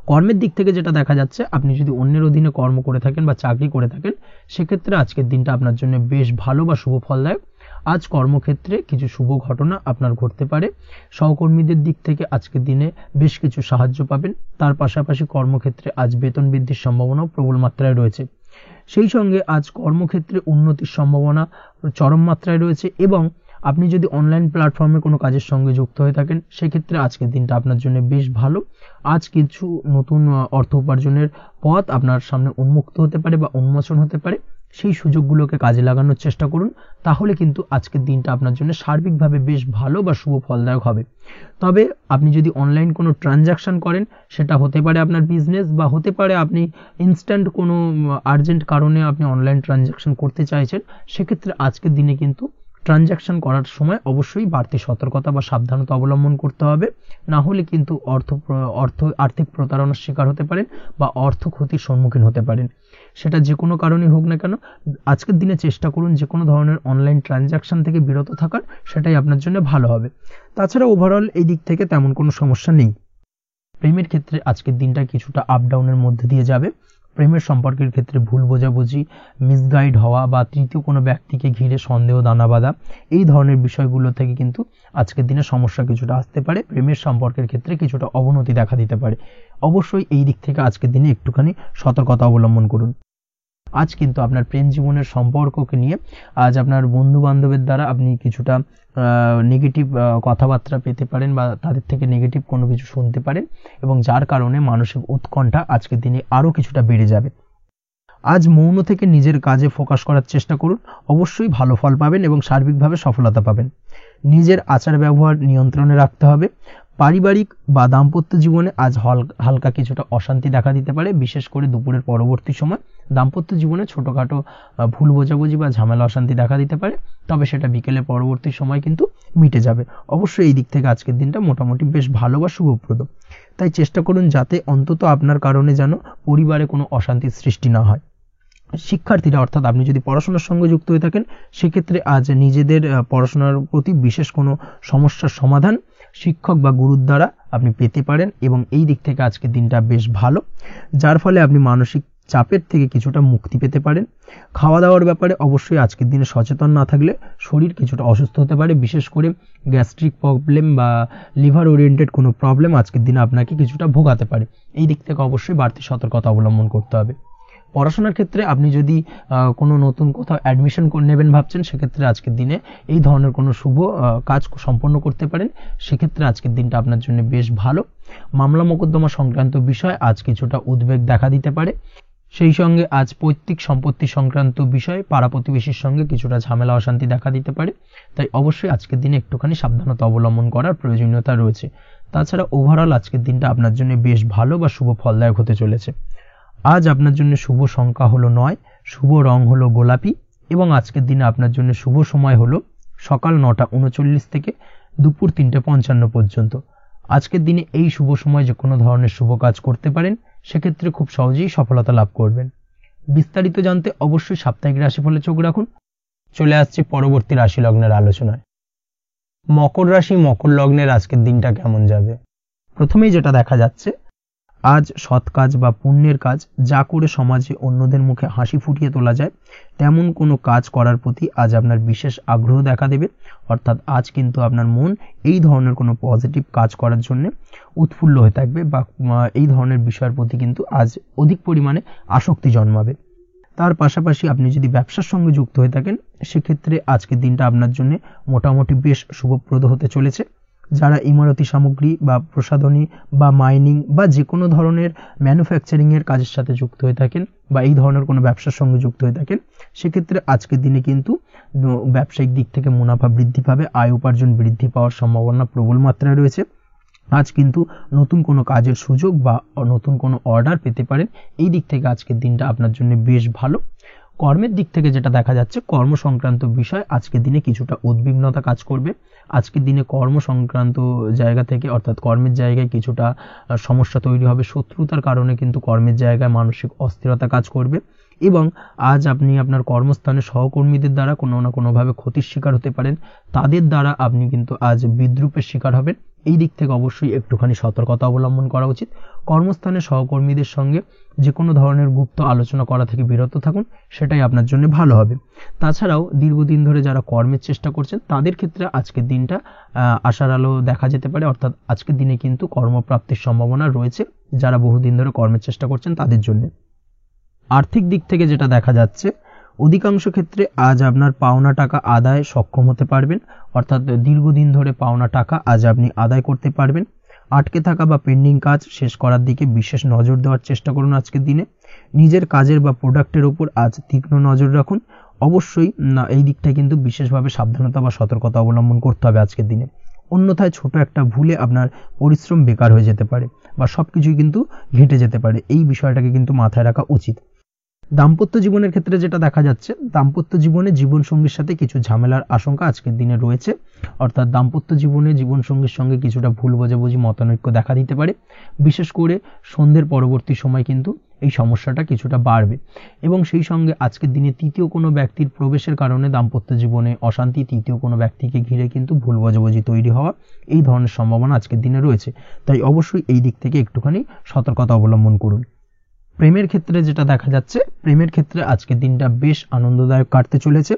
কর্মের দিক থেকে যেটা দেখা যাচ্ছে, আপনি যদি অন্যের অধীনে কর্ম করে থাকেন বা চাকরি করে থাকেন, সেক্ষেত্রে আজকের দিনটা আপনার জন্য বেশ ভালো বা শুভ ফলদায়ক। আজ কর্মক্ষেত্রে কিছু শুভ ঘটনা আপনার ঘটতে পারে। সহকর্মীদের দিক থেকে আজকের দিনে বেশ কিছু সাহায্য পাবেন। তার পাশাপাশি কর্মক্ষেত্রে আজ বেতন বৃদ্ধির সম্ভাবনাও প্রবল মাত্রায় রয়েছে। সেই সঙ্গে আজ কর্মক্ষেত্রে উন্নতির সম্ভাবনা চরম মাত্রায় রয়েছে। এবং আপনি যদি অনলাইন প্ল্যাটফর্মে কোনো কাজের সঙ্গে যুক্ত হয়ে থাকেন, সেক্ষেত্রে আজকের দিনটা আপনার জন্য বেশ ভালো। আজ কিছু নতুন অর্থ উপার্জনের পথ আপনার সামনে উন্মুক্ত হতে পারে বা উন্মোচন হতে পারে। সেই সুযোগগুলোকে কাজে লাগানোর চেষ্টা করুন, তাহলে কিন্তু আজকের দিনটা আপনার জন্য সার্বিকভাবে বেশ ভালো বা শুভ ফলদায়ক হবে। তবে আপনি যদি অনলাইন কোনো ট্রানজাকশন করেন, সেটা হতে পারে আপনার বিজনেস বা হতে পারে আপনি ইনস্ট্যান্ট কোনো আর্জেন্ট কারণে আপনি অনলাইন ট্রানজাকশন করতে চাইছেন, সেক্ষেত্রে আজকের দিনে কিন্তু ট্রানজাকশন করার সময় অবশ্যই বাড়তি সতর্কতা বা সাবধানতা অবলম্বন করতে হবে, না হলে কিন্তু আর্থিক প্রতারণার শিকার হতে পারেন বা অর্থ ক্ষতির সম্মুখীন হতে পারেন। সেটা যে কোনো কারণেই হোক না কেন, আজকের দিনে চেষ্টা করুন যে কোনো ধরনের অনলাইন ট্রানজাকশন থেকে বিরত থাকার, সেটাই আপনার জন্য ভালো হবে। তাছাড়া ওভারঅল এই দিক থেকে তেমন কোনো সমস্যা নেই। প্রেমের ক্ষেত্রে আজকের দিনটা কিছুটা আপ ডাউনের মধ্যে দিয়ে যাবে। প্রেমের সম্পর্কের ক্ষেত্রে ভুল বোঝাবুঝি, মিসগাইড হওয়া বা তৃতীয় কোনো ব্যক্তিকে ঘিরে সন্দেহ দানা বাঁধা, এই ধরনের বিষয়গুলো থেকে কিন্তু আজকের দিনে সমস্যা কিছুটা আসতে পারে। প্রেমের সম্পর্কের ক্ষেত্রে কিছুটা অবনতি দেখা দিতে পারে। অবশ্যই এই দিক থেকে আজকের দিনে একটুখানি সতর্কতা অবলম্বন করুন। আজ কিন্তু আপনার প্রেম জীবনের সম্পর্ককে নিয়ে আজ আপনার বন্ধু বান্ধবের দ্বারা আপনি কিছুটা নেগেটিভ কথাবার্তা পেতে পারেন বা তাদের থেকে নেগেটিভ কোনো কিছু শুনতে পারেন, এবং যার কারণে মানসিক উৎকণ্ঠা আজকের দিনে আরও কিছুটা বেড়ে যাবে। আজ মৌন থেকে নিজের কাজে ফোকাস করার চেষ্টা করুন, অবশ্যই ভালো ফল পাবেন এবং সার্বিকভাবে সফলতা পাবেন। নিজের আচার ব্যবহার নিয়ন্ত্রণে রাখতে হবে। পারিবারিক বা দাম্পত্য জীবনে আজ হালকা কিছুটা অশান্তি দেখা দিতে পারে, বিশেষ করে দুপুরের পরবর্তী সময়। দাম্পত্য জীবনে ছোটোখাটো ভুল বোঝাবুঝি বা ঝামেলা অশান্তি দেখা দিতে পারে, তবে সেটা বিকেলের পরবর্তী সময় কিন্তু মিটে যাবে। অবশ্যই এই দিক থেকে আজকের দিনটা মোটামুটি বেশ ভালো বা শুভপ্রদ। তাই চেষ্টা করুন যাতে অন্তত আপনার কারণে যেন পরিবারে কোনো অশান্তির সৃষ্টি না হয়। শিক্ষার্থীরা, অর্থাৎ আপনি যদি পড়াশোনার সঙ্গে যুক্ত হয়ে থাকেন, সেক্ষেত্রে আজ নিজেদের পড়াশোনার প্রতি বিশেষ কোনো সমস্যার সমাধান শিক্ষক বা গুরুর দ্বারা আপনি পেতে পারেন, এবং এই দিক থেকে আজকের দিনটা বেশ ভালো, যার ফলে আপনি মানসিক চাপের থেকে কিছুটা মুক্তি পেতে পারেন। খাওয়া দাওয়ার ব্যাপারে অবশ্যই আজকের দিনে সচেতন না থাকলে শরীর কিছুটা অসুস্থ হতে পারে, বিশেষ করে গ্যাস্ট্রিক প্রবলেম বা লিভার ওরিয়েন্টেড কোনো প্রবলেম আজকের দিনে আপনাকে কিছুটা ভোগাতে পারে। এই দিক থেকে অবশ্যই বাড়তি সতর্কতা অবলম্বন করতে হবে। পড়াশোনার ক্ষেত্রে আপনি যদি কোনো নতুন কোথাও অ্যাডমিশন নেবেন ভাবছেন, সেক্ষেত্রে আজকের দিনে এই ধরনের কোনো শুভ কাজ সম্পন্ন করতে পারেন, সেক্ষেত্রে আজকের দিনটা আপনার জন্য বেশ ভালো। মামলা মোকদ্দমা সংক্রান্ত বিষয় আজ কিছুটা উদ্বেগ দেখা দিতে পারে। সেই সঙ্গে আজ পৈতৃক সম্পত্তি সংক্রান্ত বিষয়ে পাড়া প্রতিবেশীর সঙ্গে কিছুটা ঝামেলা অশান্তি দেখা দিতে পারে, তাই অবশ্যই আজকের দিনে একটুখানি সাবধানতা অবলম্বন করার প্রয়োজনীয়তা রয়েছে। তাছাড়া ওভারঅল আজকের দিনটা আপনার জন্য বেশ ভালো বা শুভ ফলদায়ক হতে চলেছে। আজ আপনার জন্য শুভ সংখ্যা হলো 9, শুভ রং হলো গোলাপি এবং আজকের দিনে আপনার জন্য শুভ সময় হলো সকাল 9:39 থেকে দুপুর 3:55 পর্যন্ত। আজকের দিনে এই শুভ সময় যে কোনো ধরনের শুভ কাজ করতে পারেন, সেক্ষেত্রে খুব সহজেই সফলতা লাভ করবেন। বিস্তারিত জানতে অবশ্যই সাপ্তাহিক রাশিফলে চোখ রাখুন। চলে আসছে পরবর্তী রাশি লগ্নের আলোচনায়। মকর রাশি মকর লগ্নের আজকের দিনটা কেমন যাবে? প্রথমেই যেটা দেখা যাচ্ছে, আজ সৎ কাজ বা পুণ্যের কাজ যা করে সমাজে অন্যদের মুখে হাসি ফুটিয়ে তোলা যায়, তেমন কোনো কাজ করার প্রতি আজ আপনার বিশেষ আগ্রহ দেখা দেবে। অর্থাৎ আজ কিন্তু আপনার মন এই ধরনের কোনো পজিটিভ কাজ করার জন্য উৎফুল্ল হয়ে থাকবে বা এই ধরনের বিষয়ের প্রতি কিন্তু আজ অধিক পরিমাণে আসক্তি জন্মাবে। তার পাশাপাশি আপনি যদি ব্যবসার সঙ্গে যুক্ত হয়ে থাকেন, সেক্ষেত্রে আজকের দিনটা আপনার জন্য মোটামুটি বেশ শুভপ্রদ হতে চলেছে। যারা ইমারতি সামগ্রী বা প্রসাধনী বা মাইনিং বা যে কোনো ধরনের ম্যানুফ্যাকচারিংয়ের কাজের সাথে যুক্ত হয়ে থাকেন বা এই ধরনের কোনো ব্যবসার সঙ্গে যুক্ত হয়ে থাকেন, সেক্ষেত্রে আজকের দিনে কিন্তু ব্যবসায়িক দিক থেকে মুনাফা বৃদ্ধি পাবে, আয় উপার্জন বৃদ্ধি পাওয়ার সম্ভাবনা প্রবল মাত্রায় রয়েছে। আজ কিন্তু নতুন কোনো কাজের সুযোগ বা নতুন কোনো অর্ডার পেতে পারেন, এই দিক থেকে আজকের দিনটা আপনার জন্য বেশ ভালো। কর্মের দিক থেকে যেটা দেখা যাচ্ছে, কর্ম সংক্রান্ত বিষয় আজকের দিনে কিছুটা উদ্বিগ্নতা কাজ করবে। আজকের দিনে কর্ম সংক্রান্ত জায়গা থেকে অর্থাৎ কর্মের জায়গায় কিছুটা সমস্যা তৈরি হবে। শত্রুতার কারণে কিন্তু কর্মের জায়গায় মানসিক অস্থিরতা কাজ করবে এবং আজ আপনি আপনার কর্মস্থানে সহকর্মীদের দ্বারা কোনো না কোনোভাবে ক্ষতির শিকার হতে পারেন। তাদের দ্বারা আপনি কিন্তু আজ বিদ্রূপের শিকার হবেন। এই দিক থেকে অবশ্যই একটুখানি সতর্কতা অবলম্বন করা উচিত। কর্মস্থানে সহকর্মীদের সঙ্গে যে কোনো ধরনের গুপ্ত আলোচনা করা থেকে বিরত থাকুন, সেটাই আপনার জন্য ভালো হবে। তাছাড়াও দীর্ঘদিন ধরে যারা কর্মের চেষ্টা করছেন, তাদের ক্ষেত্রে আজকের দিনটা আশার আলো দেখা যেতে পারে। অর্থাৎ আজকের দিনে কিন্তু কর্মপ্রাপ্তির সম্ভাবনা রয়েছে যারা বহুদিন ধরে কর্মের চেষ্টা করছেন তাদের জন্য। আর্থিক দিক থেকে যেটা দেখা যাচ্ছে, অধিকাংশ ক্ষেত্রে আজ আপনার পাওনা টাকা আদায় সক্ষম হতে পারবেন। অর্থাৎ দীর্ঘদিন ধরে পাওনা টাকা আজ আপনি আদায় করতে পারবেন। আটকে থাকা বা পেন্ডিং কাজ শেষ করার দিকে বিশেষ নজর দেওয়ার চেষ্টা করুন। আজকের দিনে নিজের কাজের বা প্রোডাক্টের উপর আজ তীক্ষ্ণ নজর রাখুন। অবশ্যই এই দিকটা কিন্তু বিশেষভাবে সাবধানতা বা সতর্কতা অবলম্বন করতে হবে আজকের দিনে। অন্যথায় ছোট একটা ভুলে আপনার পরিশ্রম বেকার হয়ে যেতে পারে বা সবকিছুই কিন্তু ঘেটে যেতে পারে, এই বিষয়টাকে কিন্তু মাথায় রাখা উচিত। দাম্পত্য জীবনের ক্ষেত্রে যেটা দেখা যাচ্ছে, দাম্পত্য জীবনে জীবনসঙ্গীর সাথে কিছু ঝামেলার আশঙ্কা আজকের দিনে রয়েছে। অর্থাৎ দাম্পত্য জীবনে জীবনসঙ্গীর সঙ্গে কিছুটা ভুল বোঝাবুঝি মতানৈক্য দেখা দিতে পারে। বিশেষ করে সন্ধ্যের পরবর্তী সময় কিন্তু এই সমস্যাটা কিছুটা বাড়বে এবং সেই সঙ্গে আজকের দিনে তৃতীয় কোনো ব্যক্তির প্রবেশের কারণে দাম্পত্য জীবনে অশান্তি, তৃতীয় কোনো ব্যক্তিকে ঘিরে কিন্তু ভুল বোঝাবুঝি তৈরি হওয়া, এই ধরনের সম্ভাবনা আজকের দিনে রয়েছে। তাই অবশ্যই এই দিক থেকে একটুখানি সতর্কতা অবলম্বন করুন। প্রেমের ক্ষেত্রে যেটা দেখা যাচ্ছে, প্রেমের ক্ষেত্রে আজকের দিনটা বেশ আনন্দদায়ক কাটতে চলেছে।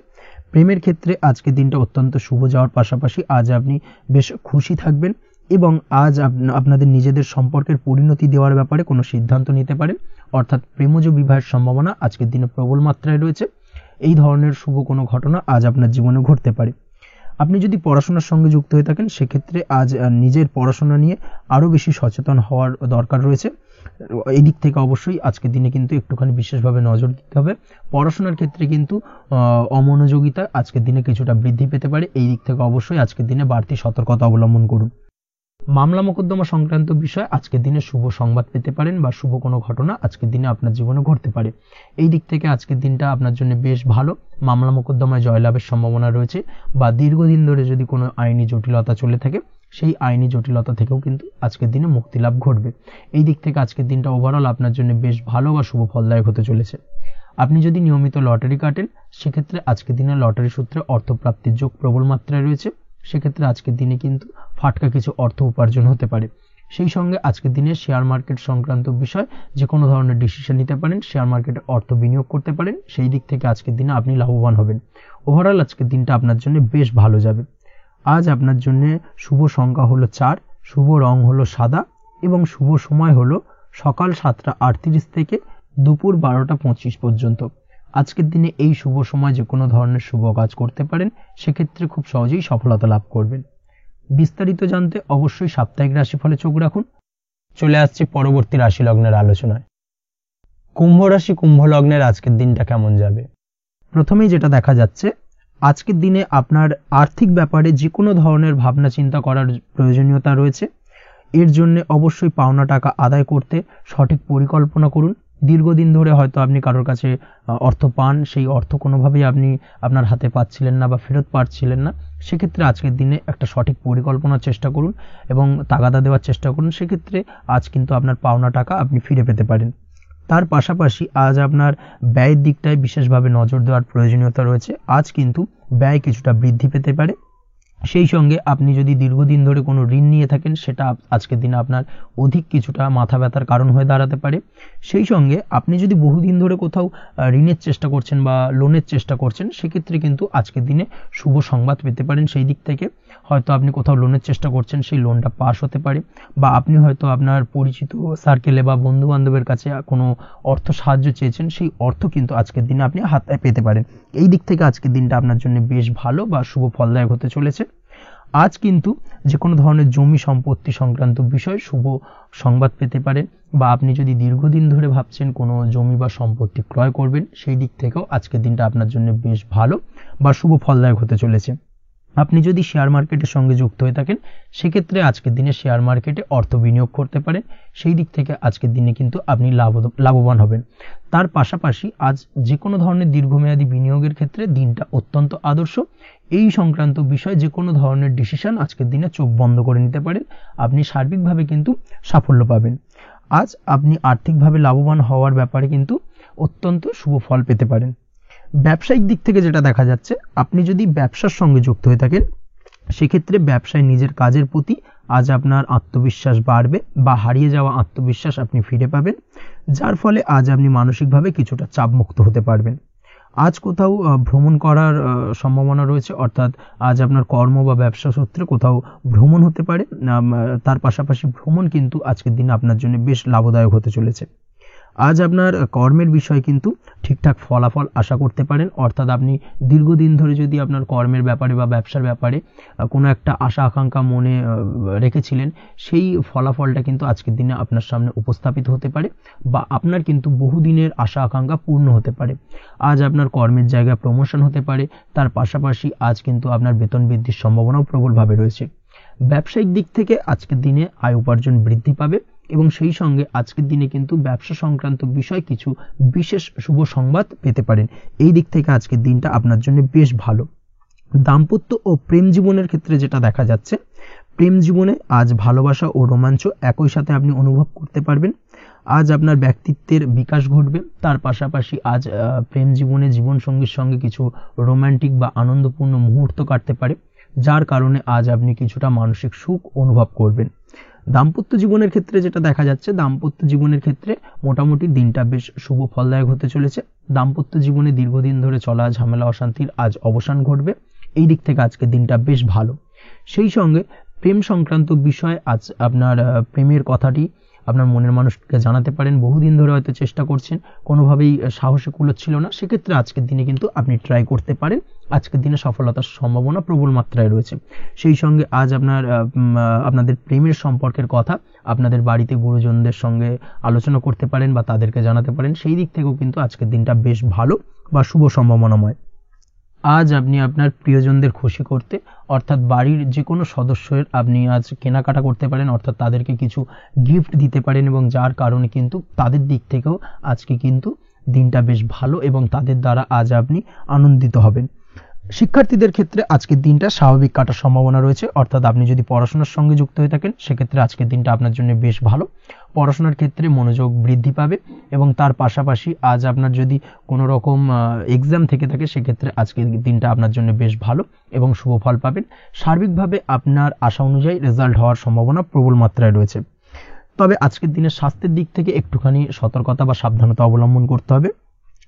প্রেমের ক্ষেত্রে আজকের দিনটা অত্যন্ত শুভ যাওয়ার পাশাপাশি আজ আপনি বেশ খুশি থাকবেন এবং আজ আপনাদের নিজেদের সম্পর্কের পরিণতি দেওয়ার ব্যাপারে কোনো সিদ্ধান্ত নিতে পারেন। অর্থাৎ প্রেমজ বিবাহের সম্ভাবনা আজকের দিনে প্রবল মাত্রায় রয়েছে। এই ধরনের শুভ কোনো ঘটনা আজ আপনার জীবনে ঘটতে পারে। আপনি যদি পড়াশোনার সঙ্গে যুক্ত হয়ে থাকেন, সেক্ষেত্রে আজ নিজের পড়াশোনা নিয়ে আরও বেশি সচেতন হওয়ার দরকার রয়েছে। এই দিক থেকে অবশ্যই আজকের দিনে কিন্তু একটুখানি বিশেষভাবে নজর দিতে হবে। পড়াশোনার ক্ষেত্রে কিন্তু অমনোযোগিতা আজকের দিনে কিছুটা বৃদ্ধি পেতে পারে। এই দিক থেকে অবশ্যই আজকের দিনে বাড়তি সতর্কতা অবলম্বন করুন। মামলা মোকদ্দমা সংক্রান্ত বিষয় আজকের দিনে শুভ সংবাদ পেতে পারেন বা শুভ কোনো ঘটনা আজকের দিনে আপনার জীবনে ঘটতে পারে। এই দিক থেকে আজকের দিনটা আপনার জন্য বেশ ভালো। মামলা মোকদ্দমায় জয়লাভের সম্ভাবনা রয়েছে বা দীর্ঘদিন ধরে যদি কোনো আইনি জটিলতা চলে থাকে, সেই আইনি জটিলতা থেকেও কিন্তু আজকের দিনে মুক্তি লাভ ঘটবে। এই দিক থেকে আজকের দিনটা ওভারঅল আপনার জন্য বেশ ভালো বা শুভ ফলদায়ক হতে চলেছে। আপনি যদি নিয়মিত লটারি কাটেন, সেক্ষেত্রে আজকের দিনে লটারি সূত্রে অর্থপ্রাপ্তির যোগ প্রবল মাত্রায় রয়েছে। সেক্ষেত্রে আজকের দিনে কিন্তু ফাটকা কিছু অর্থ উপার্জন হতে পারে। সেই সঙ্গে আজকের দিনে শেয়ার মার্কেট সংক্রান্ত বিষয় যে কোনো ধরনের ডিসিশন নিতে পারেন, শেয়ার মার্কেটে অর্থ বিনিয়োগ করতে পারেন। সেই দিক থেকে আজকের দিনে আপনি লাভবান হবেন। ওভারঅল আজকের দিনটা আপনার জন্য বেশ ভালো যাবে। আজ আপনার জন্য শুভ সংখ্যা হলো 4, শুভ রং হলো সাদা এবং শুভ সময় হলো সকাল 7:38 থেকে দুপুর 12টা 25 পর্যন্ত। আজকের দিনে এই শুভ সময় যে কোনো ধরনের শুভ কাজ করতে পারেন, সেক্ষেত্রে খুব সহজেই সফলতা লাভ করবেন। বিস্তারিত জানতে অবশ্যই সাপ্তাহিক রাশিফলে চোখ রাখুন। চলে আসছে পরবর্তী রাশি লগ্নের আলোচনায়। কুম্ভ রাশি কুম্ভ লগ্নের আজকের দিনটা কেমন যাবে? প্রথমেই যেটা দেখা যাচ্ছে, আজকের দিনে আপনার আর্থিক ব্যাপারে যে কোনো ধরনের ভাবনা চিন্তা করার প্রয়োজনীয়তা রয়েছে। এর জন্য অবশ্যই পাওনা টাকা আদায় করতে সঠিক পরিকল্পনা করুন। দীর্ঘদিন ধরে হয়তো আপনি কারোর কাছে অর্থ পান, সেই অর্থ কোনোভাবেই আপনি আপনার হাতে পাচ্ছিলেন না বা ফেরত পাচ্ছিলেন না। সেক্ষেত্রে আজকের দিনে একটা সঠিক পরিকল্পনার চেষ্টা করুন এবং তাগাদা দেওয়ার চেষ্টা করুন। সেক্ষেত্রে আজ কিন্তু আপনার পাওনা টাকা আপনি ফিরে পেতে পারেন। তার পাশাপাশি আজ আপনার ব্যয়ের দিকটায় বিশেষভাবে নজর দেওয়ার প্রয়োজনীয়তা রয়েছে। আজ কিন্তু ব্যয় কিছুটা বৃদ্ধি পেতে পারে। সেই সঙ্গে আপনি যদি দীর্ঘদিন ধরে কোনো ঋণ নিয়ে থাকেন, সেটা আজকের দিনে আপনার অধিক কিছুটা মাথা ব্যথার কারণ হয়ে দাঁড়াতে পারে। সেই সঙ্গে আপনি যদি বহুদিন ধরে কোথাও ঋণের চেষ্টা করছেন বা লোনের চেষ্টা করছেন, সেক্ষেত্রে কিন্তু আজকের দিনে শুভ সংবাদ পেতে পারেন। সেই দিক থেকে হয়তো আপনি কোথাও লোনের চেষ্টা করছেন, সেই লোনটা পাস হতে পারে, বা আপনি হয়তো আপনার পরিচিত সার্কেলে বা বন্ধু বান্ধবের কাছে কোনো অর্থ সাহায্য চেয়েছেন, সেই অর্থ কিন্তু আজকের দিনে আপনি হাতে পেতে পারেন। এই দিক থেকে আজকের দিনটা আপনার জন্য বেশ ভালো বা শুভ ফলদায়ক হতে চলেছে। আজ কিন্তু যে কোনো ধরনের জমি সম্পত্তি সংক্রান্ত বিষয় শুভ সংবাদ পেতে পারেন, বা আপনি যদি দীর্ঘদিন ধরে ভাবছেন কোনো জমি বা সম্পত্তি ক্রয় করবেন, সেই দিক থেকেও আজকের দিনটা আপনার জন্য বেশ ভালো বা শুভ ফলদায়ক হতে চলেছে। আপনি যদি শেয়ার মার্কেটের সঙ্গে যুক্ত হয়ে থাকেন, সেক্ষেত্রে আজকের দিনে শেয়ার মার্কেটে অর্থ বিনিয়োগ করতে পারেন। সেই দিক থেকে আজকের দিনে কিন্তু আপনি লাভবান হবেন। তার পাশাপাশি আজ যে কোনো ধরনের দীর্ঘমেয়াদী বিনিয়োগের ক্ষেত্রে দিনটা অত্যন্ত আদর্শ। এই সংক্রান্ত বিষয় যে কোনো ধরনের ডিসিশন আজকের দিনে চোখ বন্ধ করে নিতে পারেন, আপনি সার্বিকভাবে কিন্তু সাফল্য পাবেন। আজ আপনি আর্থিকভাবে লাভবান হওয়ার ব্যাপারে কিন্তু অত্যন্ত শুভ ফল পেতে পারেন। ব্যবসায়িক দিক থেকে যেটা দেখা যাচ্ছে, আপনি যদি ব্যবসার সঙ্গে যুক্ত হয়ে থাকেন, সেক্ষেত্রে ব্যবসায় নিজের কাজের প্রতি আজ আপনার আত্মবিশ্বাস বাড়বে, বা হারিয়ে যাওয়া আত্মবিশ্বাস আপনি ফিরে পাবেন, যার ফলে আজ আপনি মানসিকভাবে কিছুটা চাপমুক্ত হতে পারবেন। আজ কোথাও ভ্রমণ করার সম্ভাবনা রয়েছে, অর্থাৎ আজ আপনার কর্ম বা ব্যবসা সূত্রে কোথাও ভ্রমণ হতে পারে। তার পাশাপাশি ভ্রমণ কিন্তু আজকের দিনে আপনার জন্য বেশ লাভদায়ক হতে চলেছে। আজ আপনার কর্মের বিষয়ে কিন্তু ঠিকঠাক ফলাফল আশা করতে পারেন, অর্থাৎ আপনি দীর্ঘদিন ধরে যদি আপনার কর্মের ব্যাপারে বা ব্যবসার ব্যাপারে কোনো একটা আশা আকাঙ্ক্ষা মনে রেখেছিলেন, সেই ফলাফলটা কিন্তু আজকের দিনে আপনার সামনে উপস্থাপিত হতে পারে, বা আপনার কিন্তু বহুদিনের আশা আকাঙ্ক্ষা পূর্ণ হতে পারে। আজ আপনার কর্মের জায়গায় প্রমোশন হতে পারে। তার পাশাপাশি আজ কিন্তু আপনার বেতন বৃদ্ধির সম্ভাবনাও প্রবলভাবে রয়েছে। ব্যবসায়িক দিক থেকে আজকের দিনে আয় উপার্জন বৃদ্ধি পাবে, এবং সেই সঙ্গে আজকের দিনে কিন্তু ব্যবসা সংক্রান্ত বিষয় কিছু বিশেষ শুভ সংবাদ পেতে পারেন। এই দিক থেকে আজকের দিনটা আপনার জন্য বেশ ভালো। দাম্পত্য ও প্রেম জীবনের ক্ষেত্রে যেটা দেখা যাচ্ছে, প্রেম জীবনে আজ ভালোবাসা ও রোমাঞ্চ একই সাথে আপনি অনুভব করতে পারবেন। আজ আপনার ব্যক্তিত্বের বিকাশ ঘটবে। তার পাশাপাশি আজ প্রেম জীবনে জীবনসঙ্গীর সঙ্গে কিছু রোমান্টিক বা আনন্দপূর্ণ মুহূর্ত কাটতে পারে, যার কারণে আজ আপনি কিছুটা মানসিক সুখ অনুভব করবেন। দাম্পত্য জীবনের ক্ষেত্রে যেটা দেখা যাচ্ছে, দাম্পত্য জীবনের ক্ষেত্রে মোটামুটি দিনটা বেশ শুভ ফলদায়ক হতে চলেছে। দাম্পত্য জীবনে দীর্ঘদিন ধরে চলা ঝামেলা অশান্তির আজ অবসান ঘটবে। এই দিক থেকে আজকে দিনটা বেশ ভালো। সেই সঙ্গে প্রেম সংক্রান্ত বিষয় আজ আপনার প্রেমের কথাটি আপনার মনের মানুষকে জানাতে পারেন। বহুদিন ধরে হয়তো চেষ্টা করছেন, কোনোভাবেই সাহসে কুলোচ্ছিল না, সেক্ষেত্রে আজকের দিনে কিন্তু আপনি ট্রাই করতে পারেন। আজকের দিনে সফলতার সম্ভাবনা প্রবল মাত্রায় রয়েছে। সেই সঙ্গে আজ আপনাদের প্রেমের সম্পর্কের কথা আপনাদের বাড়িতে গুরুজনদের সঙ্গে আলোচনা করতে পারেন বা তাদেরকে জানাতে পারেন। সেই দিক থেকেও কিন্তু আজকের দিনটা বেশ ভালো বা শুভ সম্ভাবনাময়। আজ আপনি আপনার প্রিয়জনদের খুশি করতে, অর্থাৎ বাড়ির যে কোনো সদস্যের আপনি আজ কেনাকাটা করতে পারেন, অর্থাৎ তাদেরকে কিছু গিফট দিতে পারেন, এবং যার কারণে কিন্তু তাদের দিক থেকেও আজকে কিন্তু দিনটা বেশ ভালো, এবং তাদের দ্বারা আজ আপনি আনন্দিত হবেন। শিক্ষার্থীদের ক্ষেত্রে আজকের দিনটা স্বাভাবিক কাটার সম্ভাবনা রয়েছে, অর্থাৎ আপনি যদি পড়াশোনার সঙ্গে যুক্ত হয়ে থাকেন, সেক্ষেত্রে আজকের দিনটা আপনার জন্য বেশ ভালো। পড়াশোনার ক্ষেত্রে মনোযোগ বৃদ্ধি পাবে, এবং তার পাশাপাশি আজ আপনার যদি কোনো রকম এক্সাম থেকে থাকে, সেক্ষেত্রে আজকের দিনটা আপনার জন্য বেশ ভালো এবং শুভ ফল পাবেন। সার্বিকভাবে আপনার আশা অনুযায়ী রেজাল্ট হওয়ার সম্ভাবনা প্রবল মাত্রায় রয়েছে। তবে আজকের দিনের স্বাস্থ্যের দিক থেকে একটুখানি সতর্কতা বা সাবধানতা অবলম্বন করতে হবে।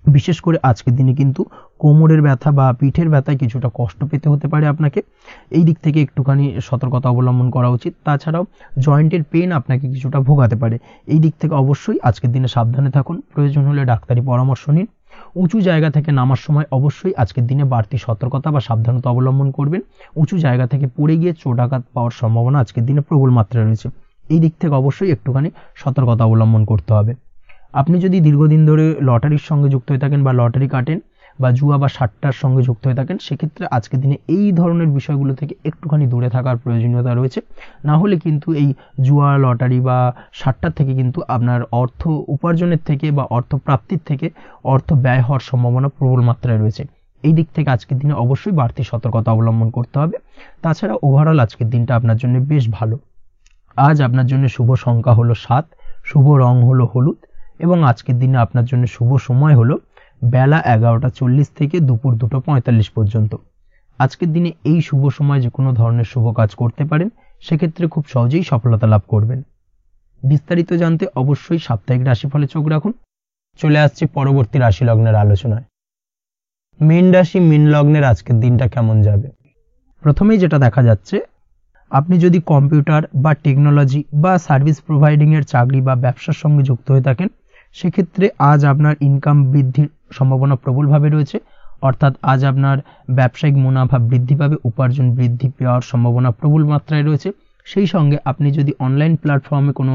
বিশেষ করে আজকের দিনে কিন্তু কোমরের ব্যথা বা পিঠের ব্যথায় কিছুটা কষ্ট পেতে হতে পারে আপনাকে, এই দিক থেকে একটুখানি সতর্কতা অবলম্বন করা উচিত। তাছাড়াও জয়েন্টের পেন আপনাকে কিছুটা ভোগাতে পারে, এই দিক থেকে অবশ্যই আজকের দিনে সাবধানে থাকুন, প্রয়োজন হলে ডাক্তারি পরামর্শ নিন। উঁচু জায়গা থেকে নামার সময় অবশ্যই আজকের দিনে বাড়তি সতর্কতা বা সাবধানতা অবলম্বন করবেন। উঁচু জায়গা থেকে পড়ে গিয়ে চোটাঘাত পাওয়ার সম্ভাবনা আজকের দিনে প্রবল মাত্রায় রয়েছে, এই দিক থেকে অবশ্যই একটুখানি সতর্কতা অবলম্বন করতে হবে। আপনি যদি দীর্ঘদিন ধরে লটারির সঙ্গে যুক্ত হয়ে থাকেন বা লটারি কাটেন বা জুয়া বা সাট্টার সঙ্গে যুক্ত হয়ে থাকেন, সেক্ষেত্রে আজকের দিনে এই ধরনের বিষয়গুলো থেকে একটুখানি দূরে থাকার প্রয়োজনীয়তা রয়েছে। না হলে কিন্তু এই জুয়া, লটারি বা সাট্টার থেকে কিন্তু আপনার অর্থ উপার্জনের থেকে বা অর্থ প্রাপ্তির থেকে অর্থ ব্যয় হওয়ার সম্ভাবনা প্রবল মাত্রায় রয়েছে, এই দিক থেকে আজকের দিনে অবশ্যই বাড়তি সতর্কতা অবলম্বন করতে হবে। তাছাড়া ওভারঅল আজকের দিনটা আপনার জন্য বেশ ভালো। আজ আপনার জন্য শুভ সংখ্যা হলো 7, শুভ রং হলো হলুদ এবং আজকের দিনে আপনার জন্য শুভ সময় হলো বেলা 11:40 থেকে দুপুর 2:45 পর্যন্ত। আজকের দিনে এই শুভ সময় যে কোনো ধরনের শুভ কাজ করতে পারেন, সেক্ষেত্রে খুব সহজেই সফলতা লাভ করবেন। বিস্তারিত জানতে অবশ্যই সাপ্তাহিক রাশিফলে চোখ রাখুন। চলে আসছে পরবর্তী রাশি লগ্নের আলোচনায়। মীন রাশি, মীন লগ্নের আজকের দিনটা কেমন যাবে? প্রথমেই যেটা দেখা যাচ্ছে, আপনি যদি কম্পিউটার বা টেকনোলজি বা সার্ভিস প্রোভাইডিং এর চাকরি বা ব্যবসার সঙ্গে যুক্ত হয়ে থাকেন, সেক্ষেত্রে আজ আপনার ইনকাম বৃদ্ধির সম্ভাবনা প্রবলভাবে রয়েছে। অর্থাৎ আজ আপনার ব্যবসায়িক মুনাফা বৃদ্ধি পাবে, উপার্জন বৃদ্ধি পাওয়ার সম্ভাবনা প্রবল মাত্রায় রয়েছে। সেই সঙ্গে আপনি যদি অনলাইন প্ল্যাটফর্মে কোনো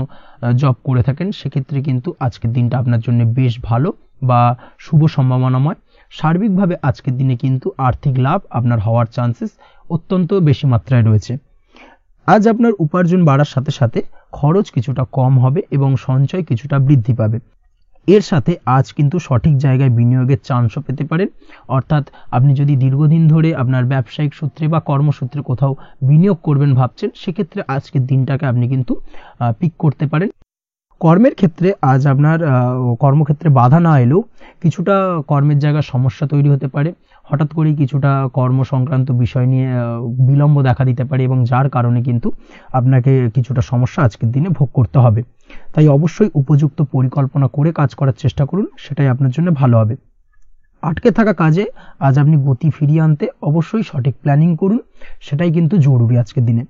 জব করে থাকেন, সেক্ষেত্রে কিন্তু আজকের দিনটা আপনার জন্য বেশ ভালো বা শুভ সম্ভাবনাময়। সার্বিকভাবে আজকের দিনে কিন্তু আর্থিক লাভ আপনার হওয়ার চান্সেস অত্যন্ত বেশি মাত্রায় রয়েছে। আজ আপনার উপার্জন বাড়ার সাথে সাথে খরচ কিছুটা কম হবে এবং সঞ্চয় কিছুটা বৃদ্ধি পাবে। এর সাথে আজ কিন্তু সঠিক জায়গায় বিনিয়োগের চান্সও পেতে পারেন। অর্থাৎ আপনি যদি দীর্ঘদিন ধরে আপনার ব্যবসায়িক সূত্রে বা কর্মসূত্রে কোথাও বিনিয়োগ করবেন ভাবছেন, সেক্ষেত্রে আজকের দিনটাকে আপনি কিন্তু পিক করতে পারেন। কর্মের ক্ষেত্রে আজ আপনার কর্মক্ষেত্রে বাধা না এলেও কিছুটা কর্মের জায়গায় সমস্যা তৈরি হতে পারে। হঠাৎ করেই কিছুটা কর্ম সংক্রান্ত বিষয় নিয়ে বিলম্ব দেখা দিতে পারে এবং যার কারণে কিন্তু আপনাকে কিছুটা সমস্যা আজকের দিনে ভোগ করতে হবে। তাই অবশ্যই উপযুক্ত পরিকল্পনা করে কাজ করার চেষ্টা করুন, সেটাই আপনার জন্য ভালো হবে। আটকে থাকা কাজে আজ আপনি গতি ফিরিয়ে আনতে অবশ্যই সঠিক প্ল্যানিং করুন, সেটাই কিন্তু জরুরি আজকের দিনে।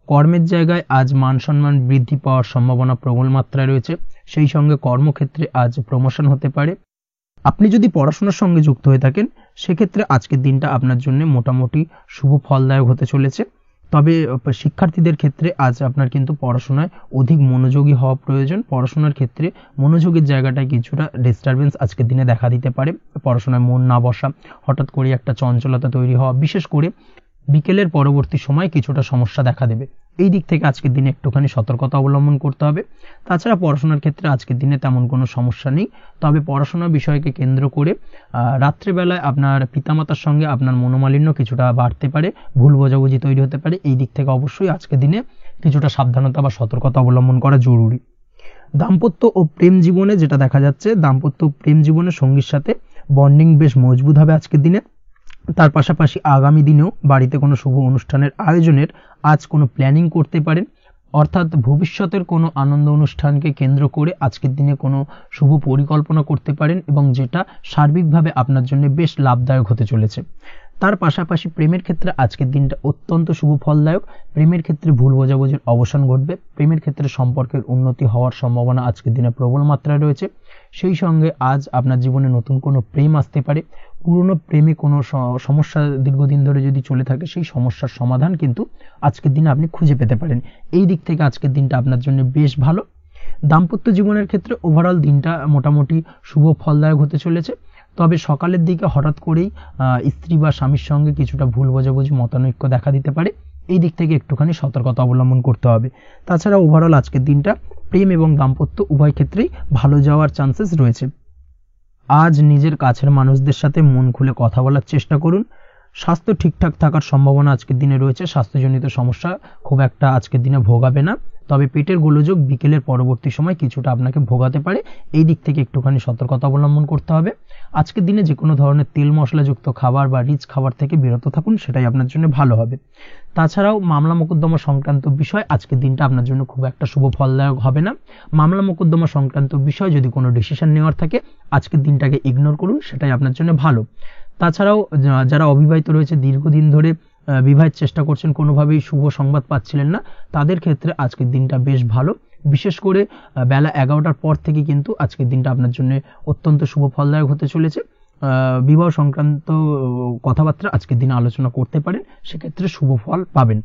কর্মের জায়গায় আজ মান সম্মান বৃদ্ধি পাওয়ার সম্ভাবনা প্রবল মাত্রায় রয়েছে। সেই সঙ্গে কর্মক্ষেত্রে আজ প্রমোশন হতে পারে। আপনি যদি পড়াশোনার সঙ্গে যুক্ত হয়ে থাকেন, সেক্ষেত্রে আজকের দিনটা আপনার জন্য মোটামুটি শুভ ফলদায়ক হতে চলেছে। তবে শিক্ষার্থীদের ক্ষেত্রে আজ আপনার কিন্তু পড়াশোনায় অধিক মনোযোগী হওয়া প্রয়োজন। পড়াশোনার ক্ষেত্রে মনোযোগের জায়গাটায় কিছুটা ডিস্টারবেন্স আজকের দিনে দেখা দিতে পারে। পড়াশোনায় মন না বসা, হঠাৎ করে একটা চঞ্চলতা তৈরি হওয়া, বিশেষ করে বিকেলের পরবর্তী সময় কিছুটা সমস্যা দেখা দেবে। এই দিক থেকে আজকের দিনে একটুখানি সতর্কতা অবলম্বন করতে হবে। তাছাড়া পড়াশোনার ক্ষেত্রে আজকের দিনে তেমন কোনো সমস্যা নেই। তবে পড়াশোনার বিষয়কে কেন্দ্র করে রাত্রেবেলায় আপনার পিতামাতার সঙ্গে আপনার মনোমালিন্য কিছুটা বাড়তে পারে, ভুল বোঝাবুঝি তৈরি হতে পারে। এই দিক থেকে অবশ্যই আজকের দিনে কিছুটা সাবধানতা বা সতর্কতা অবলম্বন করা জরুরি। দাম্পত্য ও প্রেম জীবনে যেটা দেখা যাচ্ছে, দাম্পত্য প্রেম জীবনে সঙ্গীর সাথে বন্ডিং বেশ মজবুত হবে আজকের দিনে। তার পাশাপাশি আগামী দিনেও বাড়িতে কোনো শুভ অনুষ্ঠানের আয়োজনের আজ কোনো প্ল্যানিং করতে পারেন। অর্থাৎ ভবিষ্যতের কোনো আনন্দ অনুষ্ঠানকে কেন্দ্র করে আজকের দিনে কোনো শুভ পরিকল্পনা করতে পারেন এবং যেটা সার্বিকভাবে আপনার জন্য বেশ লাভদায়ক হতে চলেছে। তার পাশাপাশি প্রেমের ক্ষেত্রে আজকের দিনটা অত্যন্ত শুভ ফলদায়ক। প্রেমের ক্ষেত্রে ভুল বোঝাবুঝির অবসান ঘটবে। প্রেমের ক্ষেত্রে সম্পর্কের উন্নতি হওয়ার সম্ভাবনা আজকের দিনে প্রবল মাত্রায় রয়েছে। সেই সঙ্গে আজ আপনার জীবনে নতুন কোনো প্রেম আসতে পারে। পুরনো প্রেমে কোনো সমস্যা দীর্ঘদিন ধরে যদি চলে থাকে, সেই সমস্যার সমাধান কিন্তু আজকের দিনে আপনি খুঁজে পেতে পারেন। এই দিক থেকে আজকের দিনটা আপনার জন্য বেশ ভালো। দাম্পত্য জীবনের ক্ষেত্রে ওভারঅল দিনটা মোটামুটি শুভ ফলদায়ক হতে চলেছে। তবে সকালের দিকে হঠাৎ করেই স্ত্রী বা স্বামীর সঙ্গে কিছুটা ভুল বোঝাবুঝি, মতানৈক্য দেখা দিতে পারে। এই দিক থেকে একটুখানি সতর্কতা অবলম্বন করতে হবে। তাছাড়া ওভারঅল আজকের দিনটা প্রেম এবং দাম্পত্য উভয় ক্ষেত্রেই ভালো যাওয়ার চান্সেস রয়েছে। আজ নিজের কাছের মানুষদের সাথে মন খুলে কথা বলার চেষ্টা করুন। স্বাস্থ্য ঠিকঠাক থাকার সম্ভাবনা আজকের দিনে রয়েছে। স্বাস্থ্যজনিত সমস্যা খুব একটা আজকের দিনে ভোগাবে না। তবে পেটের গোলযোগ বিকেলের পরবর্তী সময় কিছুটা আপনাকে ভোগাতে পারে, এই দিক থেকে একটুখানি সতর্কতা অবলম্বন করতে হবে। আজকের দিনে যে কোনো ধরনের তেল মশলাযুক্ত খাবার বা রিচ খাবার থেকে বিরত থাকুন, সেটাই আপনার জন্য ভালো হবে। তাছাড়াও মামলা মোকদ্দমা সংক্রান্ত বিষয় আজকের দিনটা আপনার জন্য খুব একটা শুভ ফলদায়ক হবে না। মামলা মোকদ্দমা সংক্রান্ত বিষয় যদি কোনো ডিসিশন নেওয়ার থাকে, আজকের দিনটাকে ইগনোর করুন, সেটাই আপনার জন্য ভালো। তাছাড়াও যারা অবিবাহিত রয়েছে, দীর্ঘদিন ধরে বিবাহের চেষ্টা করছেন, কোনোভাবেই শুভ সংবাদ পাচ্ছিলেন না, তাদের ক্ষেত্রে আজকের দিনটা বেশ ভালো। বিশেষ করে বেলা 11টার পর থেকে কিন্তু আজকের দিনটা আপনার জন্য অত্যন্ত শুভ ফলদায়ক হতে চলেছে। বিবাহ সংক্রান্ত কথাবার্তা আজকের দিনে আলোচনা করতে পারেন, সেক্ষেত্রে শুভ ফল পাবেন।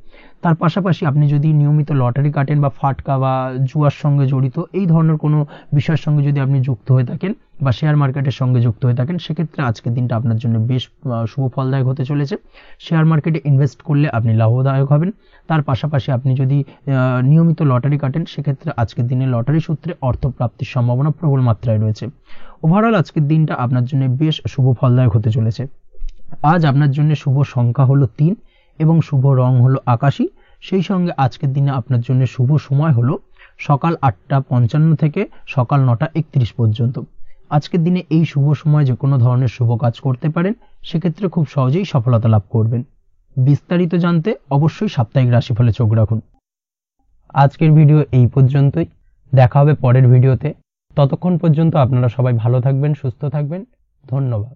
তার পাশাপাশি আপনি যদি নিয়মিত লটারি কাটেন বা ফাটকা বা জুয়ার সঙ্গে জড়িত এই ধরনের কোনো বিষয়ের সঙ্গে যদি আপনি যুক্ত হয়ে থাকেন বা শেয়ার মার্কেটের সঙ্গে যুক্ত হয়ে থাকেন, সেক্ষেত্রে আজকের দিনটা আপনার জন্য বেশ শুভ ফলদায়ক হতে চলেছে। শেয়ার মার্কেটে ইনভেস্ট করলে আপনি লাভদায়ক হবেন। তার পাশাপাশি আপনি যদি নিয়মিত লটারি কাটেন, সেক্ষেত্রে আজকের দিনে লটারি সূত্রে অর্থ প্রাপ্তির সম্ভাবনা প্রবল মাত্রায় রয়েছে। ওভারঅল আজকের দিনটা আপনার জন্য বেশ শুভ ফলদায়ক হতে চলেছে। আজ আপনার জন্য শুভ সংখ্যা হলো 3 এবং শুভ রং হলো আকাশী। সেই সঙ্গে আজকের দিনে আপনার জন্য শুভ সময় হলো সকাল 8:55 থেকে সকাল 9:31 পর্যন্ত। আজকের দিনে এই শুভ সময় যে কোনো ধরনের শুভ কাজ করতে পারেন, সেক্ষেত্রে খুব সহজেই সফলতা লাভ করবেন। বিস্তারিত জানতে অবশ্যই সাপ্তাহিক রাশিফলে চোখ রাখুন। আজকের ভিডিও এই পর্যন্তই, দেখা হবে পরের ভিডিওতে। ততক্ষণ পর্যন্ত আপনারা সবাই ভালো থাকবেন, সুস্থ থাকবেন। ধন্যবাদ।